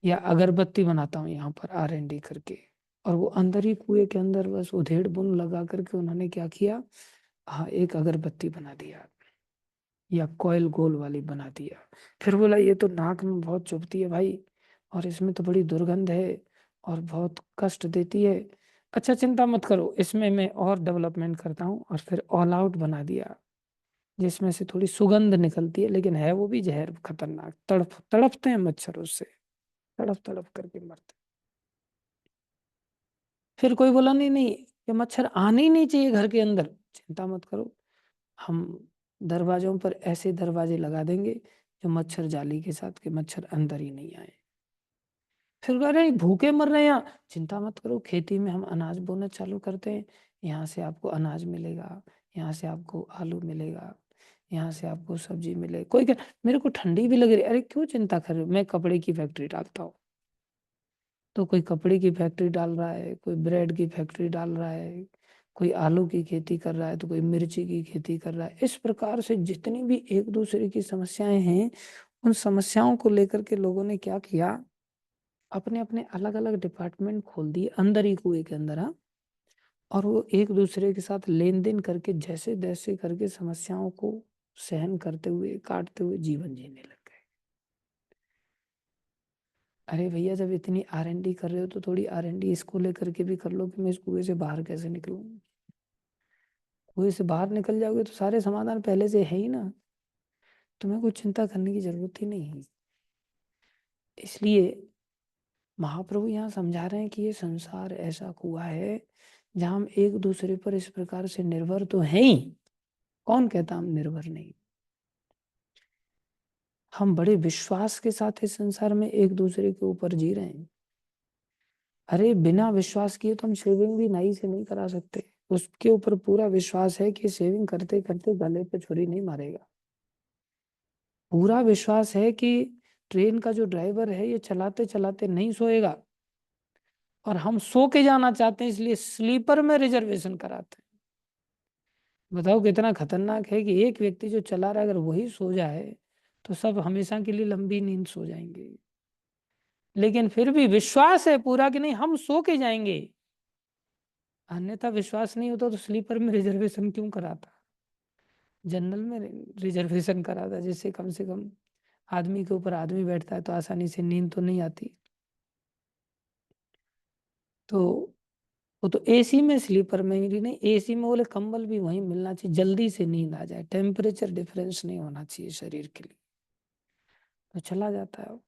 या अगरबत्ती बनाता हूँ यहाँ पर R&D करके। और वो अंदर ही कुएं के अंदर बस उधेड़ बुन लगा करके उन्होंने क्या किया? हाँ, एक अगरबत्ती बना दिया या कॉइल गोल वाली बना दिया। फिर बोला ये तो नाक में बहुत चुभती है भाई, और इसमें तो बड़ी दुर्गंध है और बहुत कष्ट देती है। अच्छा चिंता मत करो, इसमें मैं और डेवलपमेंट करता हूँ, और फिर ऑल आउट बना दिया जिसमें से थोड़ी सुगंध निकलती है, लेकिन है वो भी जहर खतरनाक, तड़पते हैं मच्छर उससे, तड़प तड़प करके मरते। फिर कोई बोला नहीं नहीं, ये मच्छर आने ही नहीं चाहिए घर के अंदर, चिंता मत करो, हम दरवाजों पर ऐसे दरवाजे लगा देंगे जो मच्छर जाली के साथ के मच्छर अंदर ही नहीं आए। फिर कह रहे हैं भूखे मर रहे हैं यहाँ, चिंता मत करो, खेती में हम अनाज बोना चालू करते हैं, यहाँ से आपको अनाज मिलेगा, यहाँ से आपको आलू मिलेगा, यहाँ से आपको सब्जी मिलेगी। कोई कह मेरे को ठंडी भी लग रही है, अरे क्यों चिंता कर रहे हो, मैं कपड़े की फैक्ट्री डालता हूँ। तो कोई कपड़े की फैक्ट्री डाल रहा है, कोई ब्रेड की फैक्ट्री डाल रहा है, कोई आलू की खेती कर रहा है, तो कोई मिर्ची की खेती कर रहा है। इस प्रकार से जितनी भी एक दूसरे की समस्याएं हैं, उन समस्याओं को लेकर के लोगों ने क्या किया? अपने अपने अलग अलग डिपार्टमेंट खोल दिए अंदर ही कुएं के अंदर। हाँ, और वो एक दूसरे के साथ लेन देन करके जैसे तैसे करके समस्याओं को सहन करते हुए काटते हुए जीवन जीने लग गए। अरे भैया, जब इतनी R&D कर रहे हो तो थोड़ी R&D इसको लेकर के भी कर लो कि मैं इस कुएं से बाहर कैसे निकलूं। कुएं से बाहर निकल जाओगे तो सारे समाधान पहले से है ही ना, तुम्हें कुछ चिंता करने की जरूरत ही नहीं है। इसलिए महाप्रभु यहाँ समझा रहे हैं कि ये संसार ऐसा कुआं है जहां हम एक दूसरे पर इस प्रकार से निर्भर तो हैं ही। कौन कहता हम निर्भर नहीं? हम बड़े विश्वास के साथ इस संसार में एक दूसरे के ऊपर जी रहे हैं। अरे बिना विश्वास किए तो हम शेविंग भी नाई से नहीं करा सकते। उसके ऊपर पूरा विश्वास है कि शेविंग करते करते गले पे छुरी नहीं मारेगा। पूरा विश्वास है कि ट्रेन का जो ड्राइवर है ये चलाते चलाते नहीं सोएगा, और हम सो के जाना चाहते हैं इसलिए स्लीपर में रिजर्वेशन कराते हैं। बताओ कितना खतरनाक है कि एक व्यक्ति जो चला रहा है अगर वही सो जाए तो सब हमेशा के लिए लंबी नींद सो जाएंगे। लेकिन फिर भी विश्वास है पूरा कि नहीं, हम सो के जाएंगे। अन्यथा विश्वास नहीं होता तो स्लीपर में रिजर्वेशन क्यों कराता? जनरल में रिजर्वेशन कराता, जिससे कम से कम आदमी के ऊपर आदमी बैठता है तो आसानी से नींद तो नहीं आती। तो वो तो AC में, स्लीपर में ही नहीं, AC में बोले कंबल भी वहीं मिलना चाहिए, जल्दी से नींद आ जाए, टेम्परेचर डिफरेंस नहीं होना चाहिए शरीर के लिए, तो चला जाता है वो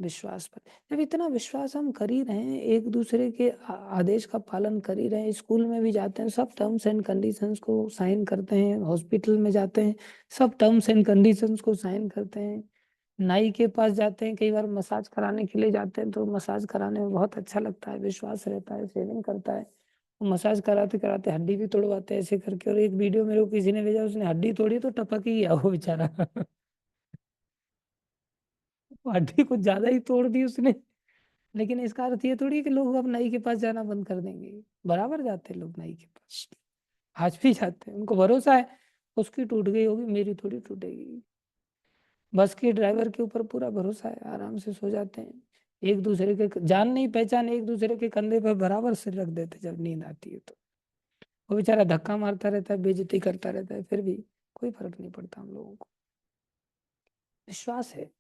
विश्वास पर। जब इतना विश्वास हम कर ही रहे हैं, एक दूसरे के आदेश का पालन कर ही रहे हैं, स्कूल में भी जाते हैं सब टर्म्स एंड कंडीशंस को साइन करते हैं, हॉस्पिटल में जाते हैं सब टर्म्स एंड कंडीशंस को साइन करते हैं, नाई के पास जाते हैं, कई बार मसाज कराने के लिए जाते हैं तो मसाज कराने में बहुत अच्छा लगता है, विश्वास रहता है, शेविंग करता है, मसाज कराते कराते हड्डी भी तोड़वाते हैं ऐसे करके। और एक वीडियो मेरे को किसी ने भेजा, उसने हड्डी तोड़ी तो टपक ही गया वो बेचारा हड्डी कुछ ज्यादा ही तोड़ दी उसने। लेकिन इसका अर्थ ये थोड़ी है कि लोग अब नाई के पास जाना बंद कर देंगे, बराबर जाते हैं लोग नाई के पास, आज भी जाते हैं, उनको भरोसा है उसकी टूट गई होगी मेरी थोड़ी टूटेगी। बस के ड्राइवर के ऊपर पूरा भरोसा है, आराम से सो जाते हैं। एक दूसरे के जान नहीं पहचान एक दूसरे के कंधे पर बराबर सिर रख देते जब नींद आती है तो। वो बेचारा धक्का मारता रहता है, बेइज्जती करता रहता है, फिर भी कोई फर्क नहीं पड़ता हम लोगों को। विश्वास है,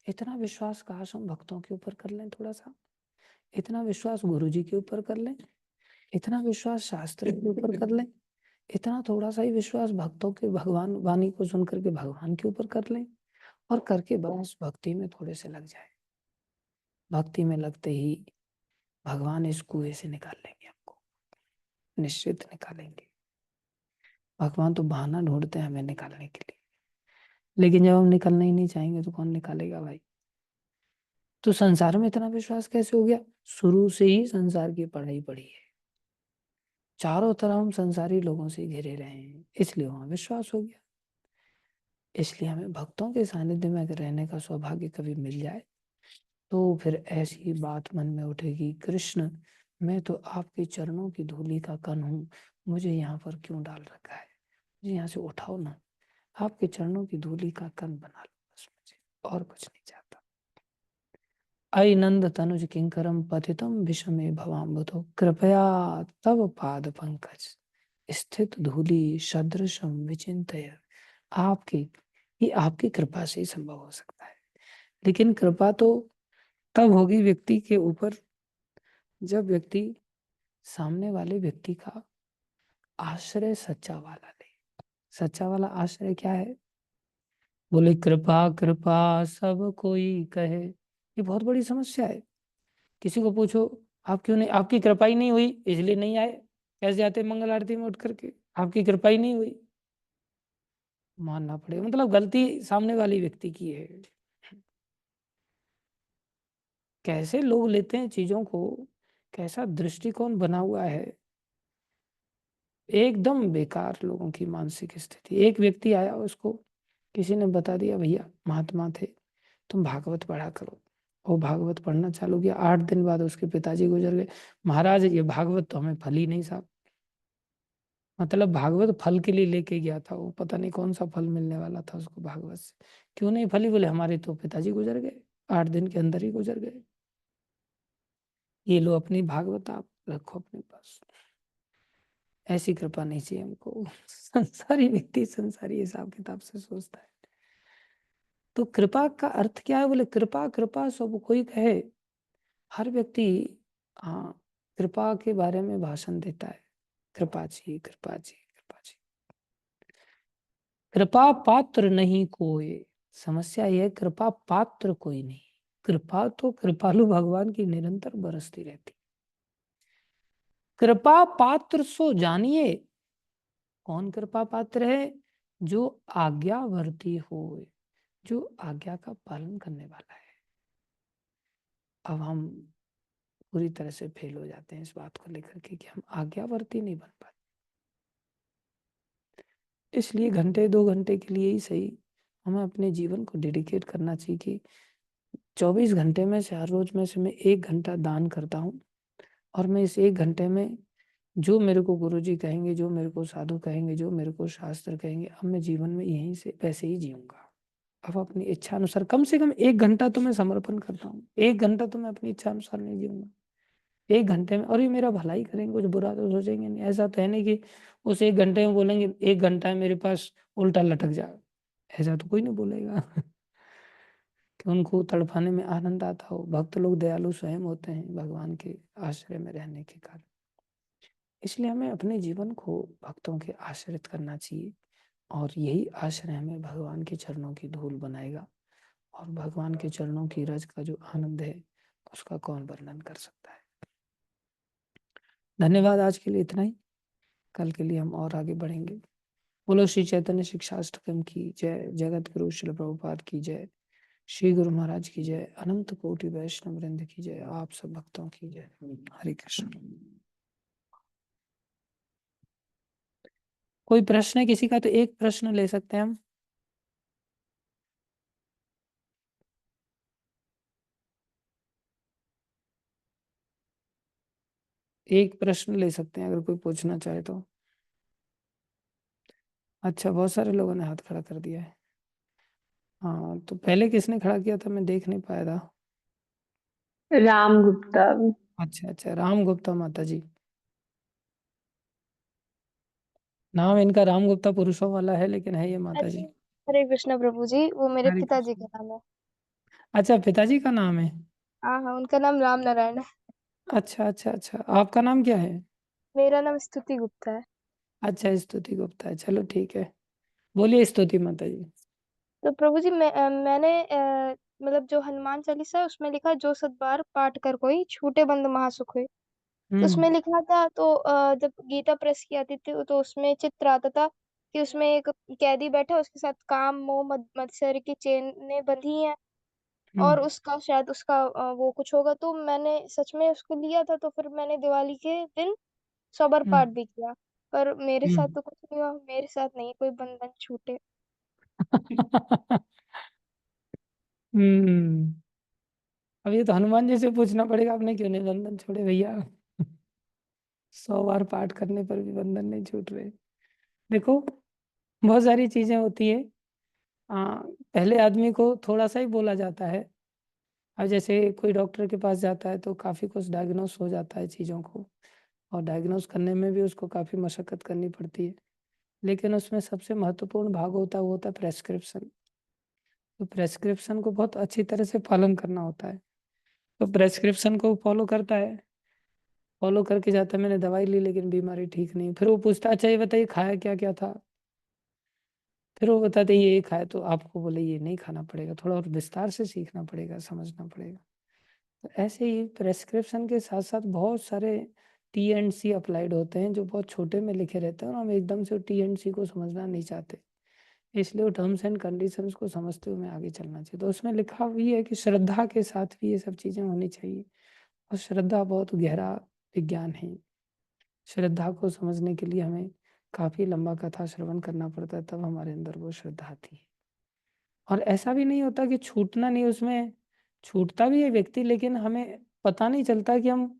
इतना विश्वास काश हम भक्तों के ऊपर कर लें थोड़ा सा, इतना विश्वास गुरु जी के ऊपर कर लें, इतना विश्वास शास्त्र के ऊपर कर लें, इतना थोड़ा सा ही विश्वास भक्तों के भगवान वाणी को सुन करके भगवान के ऊपर कर लें, और करके बस भक्ति में थोड़े से लग जाए। भक्ति में लगते ही भगवान इस कुएं से निकाल लेंगे हमको, निश्चित निकालेंगे। भगवान तो बहाना ढूंढते हैं हमें निकालने के लिए, लेकिन जब हम निकलना ही नहीं चाहेंगे तो कौन निकालेगा भाई। तो संसार में इतना विश्वास कैसे हो गया? शुरू से ही संसार की पढ़ाई पढ़ी है, चारों तरफ हम संसारी लोगों से घिरे रहे हैं, इसलिए वहां विश्वास हो गया। इसलिए हमें भक्तों के सानिध्य में अगर रहने का सौभाग्य कभी मिल जाए तो फिर ऐसी बात मन में उठेगी, कृष्ण मैं तो आपके चरणों की धूलि का कण हूँ, मुझे यहाँ पर क्यों डाल रखा है, मुझे यहाँ से उठाओ ना, आपके चरणों की धूलि का कण बना लो बस मुझे, और कुछ नहीं चाहता। अयि नंद तनुज किंकरम पतितम विषमे भवाम्बुधो कृपया तव पाद पंकज स्थित धूलि सदृशम विचिंतय। आपकी, ये आपकी कृपा से ही संभव हो सकता है। लेकिन कृपा तो तब होगी व्यक्ति के ऊपर जब व्यक्ति सामने वाले व्यक्ति का आश्रय सच्चा वाला ले। सच्चा वाला आश्रय क्या है? बोले कृपा कृपा सब कोई कहे, ये बहुत बड़ी समस्या है। किसी को पूछो आप क्यों नहीं, आपकी कृपा ही नहीं हुई इसलिए नहीं आए, कैसे आते मंगल आरती में उठ करके, आपकी कृपा ही नहीं हुई, मानना पड़ेगा, मतलब गलती सामने वाली व्यक्ति की है। कैसे लोग लेते हैं चीजों को, कैसा दृष्टिकोण बना हुआ है, एकदम बेकार लोगों की मानसिक स्थिति। एक व्यक्ति आया, उसको किसी ने बता दिया भैया महात्मा थे, तुम भागवत पढ़ा करो। वो भागवत पढ़ना चालू किया, 8 दिन बाद उसके पिताजी गुजर गए। महाराज ये भागवत तो हमें फल ही नहीं साहब। मतलब भागवत फल के लिए लेके गया था वो, पता नहीं कौन सा फल मिलने वाला था उसको भागवत से, क्यों नहीं फली? बोले हमारे तो पिताजी गुजर गए, 8 दिन के अंदर ही गुजर गए। ये लो अपनी भागवत आप रखो अपने पास, ऐसी कृपा नहीं चाहिए हमको। संसारी व्यक्ति संसारी हिसाब किताब से सोचता है। तो कृपा का अर्थ क्या है? बोले कृपा कृपा सब कोई कहे। हर व्यक्ति हाँ कृपा के बारे में भाषण देता है, कृपा जी कृपा जी कृपा जी। कृपा पात्र नहीं कोई, समस्या यह कृपा पात्र कोई नहीं। कृपा तो कृपालु भगवान की निरंतर बरसती रहती। कृपा पात्र सो जानिए, कौन कृपा पात्र है? जो आज्ञावर्ती हो, जो आज्ञा का पालन करने वाला है। अब हम पूरी तरह से फेल हो जाते हैं इस बात को लेकर के कि हम आज्ञावर्ती नहीं बन पाते। इसलिए घंटे 2 घंटे के लिए ही सही हमें अपने जीवन को डेडिकेट करना चाहिए कि 24 घंटे में से हर रोज में से मैं 1 घंटा दान करता हूँ, और मैं इस 1 घंटे में जो मेरे को गुरुजी कहेंगे, जो मेरे को साधु कहेंगे, जो मेरे को शास्त्र कहेंगे, अब मैं जीवन में यहीं से वैसे ही जीऊंगा। अब अपनी इच्छा अनुसार कम से कम 1 घंटा तो मैं समर्पण करता हूँ, 1 घंटा तो मैं अपनी इच्छा अनुसार नहीं जीऊंगा। 1 घंटे में, और ये मेरा भला ही करेंगे, कुछ बुरा तो सोचेंगे नहीं। ऐसा तो है नहीं कि उस 1 घंटे में बोलेंगे 1 घंटा है मेरे पास उल्टा लटक जाए, ऐसा तो कोई नहीं बोलेगा। कि उनको तड़पाने में आनंद आता हो। भक्त लोग दयालु स्वयं होते हैं भगवान के आश्रय में रहने के कारण। इसलिए हमें अपने जीवन को भक्तों के आश्रित करना चाहिए, और यही आश्रय हमें भगवान के चरणों की धूल बनाएगा। और भगवान के चरणों की रज का जो आनंद है उसका कौन वर्णन कर सकता है। धन्यवाद, आज के लिए इतना ही। कल के लिए हम और आगे बढ़ेंगे। बोलो श्री चैतन्य शिक्षाष्टकम की जय, जगत गुरु श्री प्रभुपाद की जय, श्री गुरु महाराज की जय, अनंत कोटि वैष्णव वृंद की जय, आप सब भक्तों की जय। हरे कृष्ण। कोई प्रश्न है किसी का? तो एक प्रश्न ले सकते हैं हम। एक प्रश्न ले सकते हैं अगर कोई पूछना चाहे तो। अच्छा, बहुत सारे लोगों ने हाथ खड़ा कर दिया है। हाँ, तो पहले किसने खड़ा किया था? मैं देख नहीं पाया था। राम गुप्ता। अच्छा अच्छा, राम गुप्ता माता जी। नाम इनका राम गुप्ता पुरुषों वाला है, लेकिन है ये माता अच्छा। जी। हरे कृष्ण प्रभु जी, वो मेरे हरे पिताजी कृष्ण। का नाम है। अच्छा, पिताजी का नाम है। हाँ हाँ, उनका नाम राम नारायण है। अच्छा अच्छा अच्छा, आपका नाम क्या है? मेरा नाम स्तुति गुप्ता है। अच्छा, स्तुति गुप्ता है, चलो ठीक है। बोलिए स्तुति माता जी। तो प्रभु जी, मैंने मतलब जो हनुमान चालीसा है उसमें लिखा, जो सत बार पाठ कर कोई छूटे बंद महासुख हुए। तो हम्म। उसमें लिखा था, तो जब गीता प्रेस की आती थी तो उसमें चित्र आता था कि उसमें एक कैदी बैठा है, उसके साथ काम मोह मत्सर्य की चेनें बंधी हैं, और हम्म। उसका शायद उसका वो कुछ होगा। तो मैंने सच में उसको लिया था, तो फिर मैंने दिवाली के दिन 100 बार हम्म। पाठ भी किया। पर मेरे साथ हम्म। तो कुछ नहीं हुआ, मेरे साथ नहीं कोई बंधन छूटे। हम्म। अब ये तो हनुमान जी से पूछना पड़ेगा, आपने क्यों नहीं बंधन छोड़े भैया? 100 बार पाठ करने पर भी बंधन नहीं छूट रहे। देखो, बहुत सारी चीजें होती है। पहले आदमी को थोड़ा सा ही बोला जाता है। अब जैसे कोई डॉक्टर के पास जाता है तो काफी कुछ डायग्नोस हो जाता है चीजों को, और डायग्नोस करने में भी उसको काफी मशक्कत करनी पड़ती है। लेकिन उसमें सबसे महत्वपूर्ण भाग होता है, वो होता है प्रेस्क्रिप्शन। तो प्रेस्क्रिप्शन को बहुत अच्छी तरह से पालन करना होता है। तो प्रेस्क्रिप्शन को फॉलो करता है, फॉलो करके जाता है, मैंने दवाई ली लेकिन बीमारी ठीक नहीं। फिर वो पूछता है, अच्छा ये बताइए खाया क्या क्या था? फिर वो बताते ये खाया, तो आपको बोले ये नहीं खाना पड़ेगा, थोड़ा और विस्तार से सीखना पड़ेगा, समझना पड़ेगा। तो ऐसे ही प्रेस्क्रिप्शन के साथ साथ बहुत सारे T&C अप्लाइड होते हैं जो बहुत छोटे में लिखे रहते हैं, और हम एकदम से T&C को समझना नहीं चाहते। इसलिए वो टर्म्स एंड कंडीशंस को समझते हुए हमें आगे चलना चाहिए। तो उसमें लिखा हुई है कि श्रद्धा के साथ भी ये सब चीज़ें होनी चाहिए, और श्रद्धा बहुत गहरा विज्ञान है। श्रद्धा को समझने के लिए हमें काफी लंबा कथा श्रवण करना पड़ता है, तब हमारे अंदर वो श्रद्धा आती है। और ऐसा भी नहीं होता कि छूटना नहीं, उसमें छूटता भी है व्यक्ति, लेकिन हमें पता नहीं चलता कि हम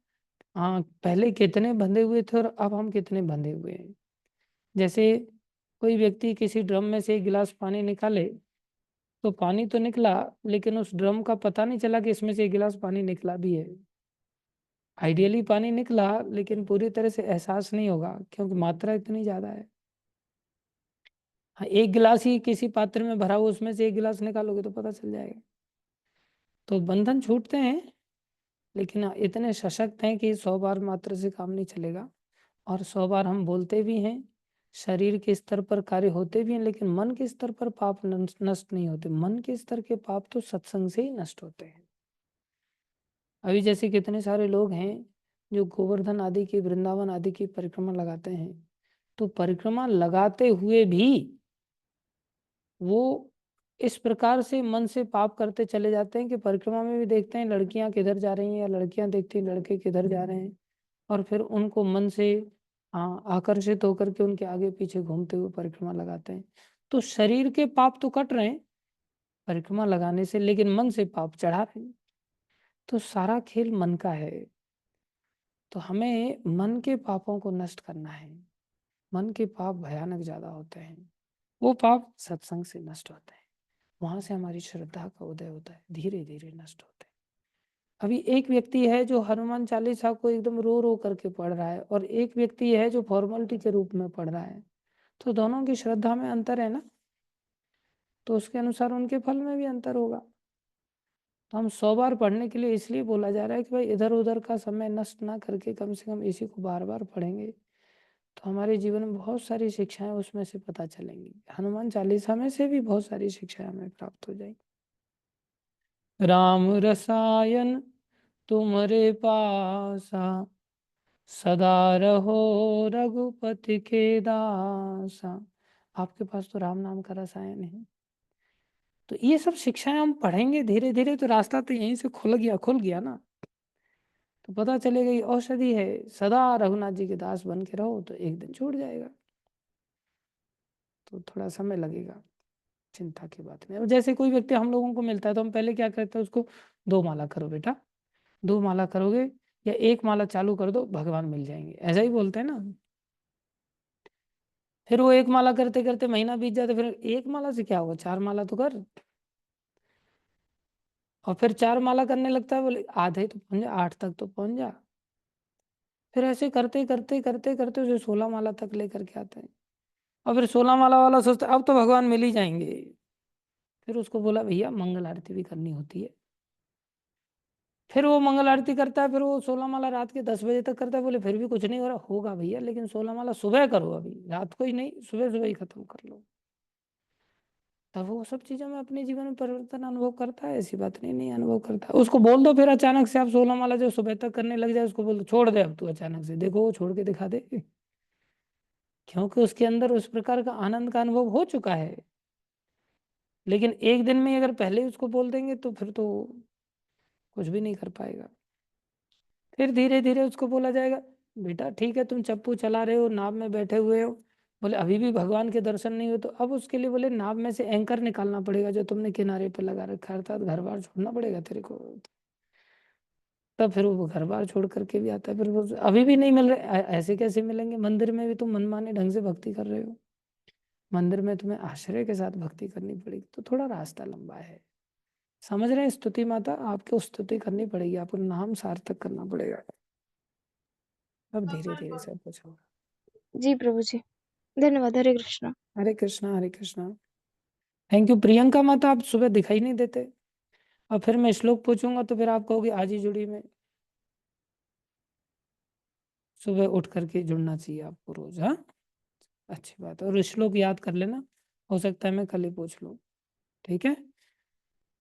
पहले कितने बंधे हुए थे और अब हम कितने बंधे हुए हैं। जैसे कोई व्यक्ति किसी ड्रम में से एक गिलास पानी निकाले, तो पानी तो निकला, लेकिन उस ड्रम का पता नहीं चला कि इसमें से एक गिलास पानी निकला भी है। आइडियली पानी निकला, लेकिन पूरी तरह से एहसास नहीं होगा क्योंकि मात्रा इतनी ज्यादा है। हाँ, एक गिलास ही किसी पात्र में भरा हुआ, उसमें से एक गिलास निकालोगे तो पता चल जाएगा। तो बंधन छूटते हैं, लेकिन इतने सशक्त हैं कि 100 बार मात्र से काम नहीं चलेगा। और 100 बार हम बोलते भी हैं, शरीर के स्तर पर कार्य होते भी हैं, लेकिन मन के स्तर पर पाप नष्ट नहीं होते। मन के स्तर के पाप तो सत्संग से ही नष्ट होते हैं। अभी जैसे कितने सारे लोग हैं जो गोवर्धन आदि की, वृंदावन आदि की परिक्रमा लगाते हैं, तो परिक्रमा लगाते हुए भी वो इस प्रकार से मन से पाप करते चले जाते हैं कि परिक्रमा में भी देखते हैं लड़कियां किधर जा रही हैं, या लड़कियां देखती हैं लड़के किधर जा रहे हैं, और फिर उनको मन से आकर्षित होकर के उनके आगे पीछे घूमते हुए परिक्रमा लगाते हैं। तो शरीर के पाप तो कट रहे हैं परिक्रमा लगाने से, लेकिन मन से पाप चढ़ा रहे हैं। तो सारा खेल मन का है। तो हमें मन के पापों को नष्ट करना है। मन के पाप भयानक ज्यादा होते हैं, वो पाप सत्संग से नष्ट होते हैं। वहां से हमारी श्रद्धा का उदय होता है, धीरे धीरे नष्ट होते हैं। अभी एक व्यक्ति है जो हनुमान चालीसा को एकदम रो रो करके पढ़ रहा है, और एक व्यक्ति है जो फॉर्मेलिटी के रूप में पढ़ रहा है। तो दोनों की श्रद्धा में अंतर है ना, तो उसके अनुसार उनके फल में भी अंतर होगा। तो हम 100 बार पढ़ने के लिए इसलिए बोला जा रहा है कि भाई इधर उधर का समय नष्ट ना करके कम से कम इसी को बार बार पढ़ेंगे, तो हमारे जीवन में बहुत सारी शिक्षाएं उसमें से पता चलेंगी। हनुमान चालीसा में से भी बहुत सारी शिक्षाएं हमें प्राप्त हो जाएंगी। राम रसायन तुम्हारे पासा, सदा रहो रघुपति के दासा। आपके पास तो राम नाम का रसायन है। तो ये सब शिक्षाएं हम पढ़ेंगे धीरे धीरे, तो रास्ता तो यहीं से खुल गया ना। तो पता चलेगा ये औषधि है, सदा रघुनाथ जी के दास बन के रहो तो एक दिन छूट जाएगा। तो थोड़ा समय लगेगा, चिंता की बात नहीं। अब जैसे कोई व्यक्ति हम लोगों को मिलता है तो हम पहले क्या करते हैं उसको, 2 माला करो बेटा, 2 माला करोगे या 1 माला चालू कर दो, भगवान मिल जाएंगे, ऐसा ही बोलते हैं ना। फिर वो 1 माला करते करते महीना बीत जाता, फिर 1 माला से क्या होगा, 4 माला तो कर। और फिर 4 माला करने लगता है, बोले आधे तो पहुँच जा, 8 तक तो पहुँच जा। फिर ऐसे करते उसे 16 माला तक लेकर के आते हैं। और फिर 16 माला वाला सोचता है अब तो भगवान मिल ही जाएँगे। फिर उसको बोला भैया मंगल आरती भी करनी होती है। फिर वो मंगल आरती करता है, फिर वो 16 माला रात के 10 बजे तक करता है, बोले फिर भी कुछ नहीं हो रहा। होगा भैया, लेकिन 16 माला सुबह करो, अभी रात को ही नहीं, सुबह-सुबह ही खत्म कर लो। तब वो सब चीज़ों में अपने जीवन में परिवर्तन अनुभव करता है, ऐसी बात नहीं अनुभव करता है। उसको बोल दो फिर अचानक से आप 16 माला जो सुबह तक करने लग जाए, उसको बोल दो छोड़ दे अब तू अचानक से, देखो वो छोड़ के दिखा दे। क्योंकि उसके अंदर उस प्रकार का आनंद का अनुभव हो चुका है। लेकिन एक दिन में अगर पहले ही उसको बोल देंगे तो फिर तो कुछ भी नहीं कर पाएगा। फिर धीरे-धीरे उसको बोला जाएगा, बेटा ठीक है तुम चप्पू चला रहे हो, नाव में बैठे हुए हो, बोले अभी भी भगवान के दर्शन नहीं हुए, तो अब उसके लिए बोले नाव में से एंकर निकालना पड़ेगा जो तुमने किनारे पे लगा रखा है, अर्थात घर-बार छोड़ना पड़ेगा तेरे को। तब फिर वो घर-बार छोड़ कर के भी आता है, फिर वो अभी भी नहीं मिल रहे, ऐसे कैसे मिलेंगे? मंदिर में भी तुम मनमाने ढंग से भक्ति कर रहे हो। मंदिर में तुम्हें आश्रय के साथ भक्ति करनी पड़ेगी, तो थोड़ा रास्ता लंबा है। समझ रहे हैं स्तुति माता? आपको स्तुति करनी पड़ेगी, आपको नाम सार्थक करना पड़ेगा। अब धीरे-धीरे सब कुछ होगा। जी प्रभु जी। धन्यवाद। हरे कृष्णा। हरे कृष्णा, हरे कृष्णा। Thank you. प्रियंका माता आप सुबह दिखाई नहीं देते, और फिर मैं श्लोक पूछूंगा तो फिर आप कहोगे आज ही जुड़ी में। सुबह उठ करके जुड़ना चाहिए आपको रोज। हाँ, अच्छी बात है। और श्लोक याद कर लेना, हो सकता है मैं कल ही पूछ लूँ। ठीक है।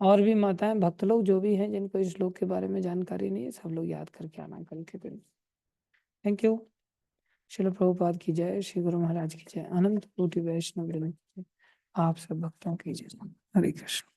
और भी माताएं भक्त लोग जो भी हैं जिनको इस श्लोक के बारे में जानकारी नहीं है, सब लोग याद करके आना कल के दिन। Thank you. श्रील प्रभुपाद की जय, श्री गुरु महाराज की जय, अनंत कोटि वैष्णव वृंद की जय, आप सब भक्तों की जय। हरे कृष्ण।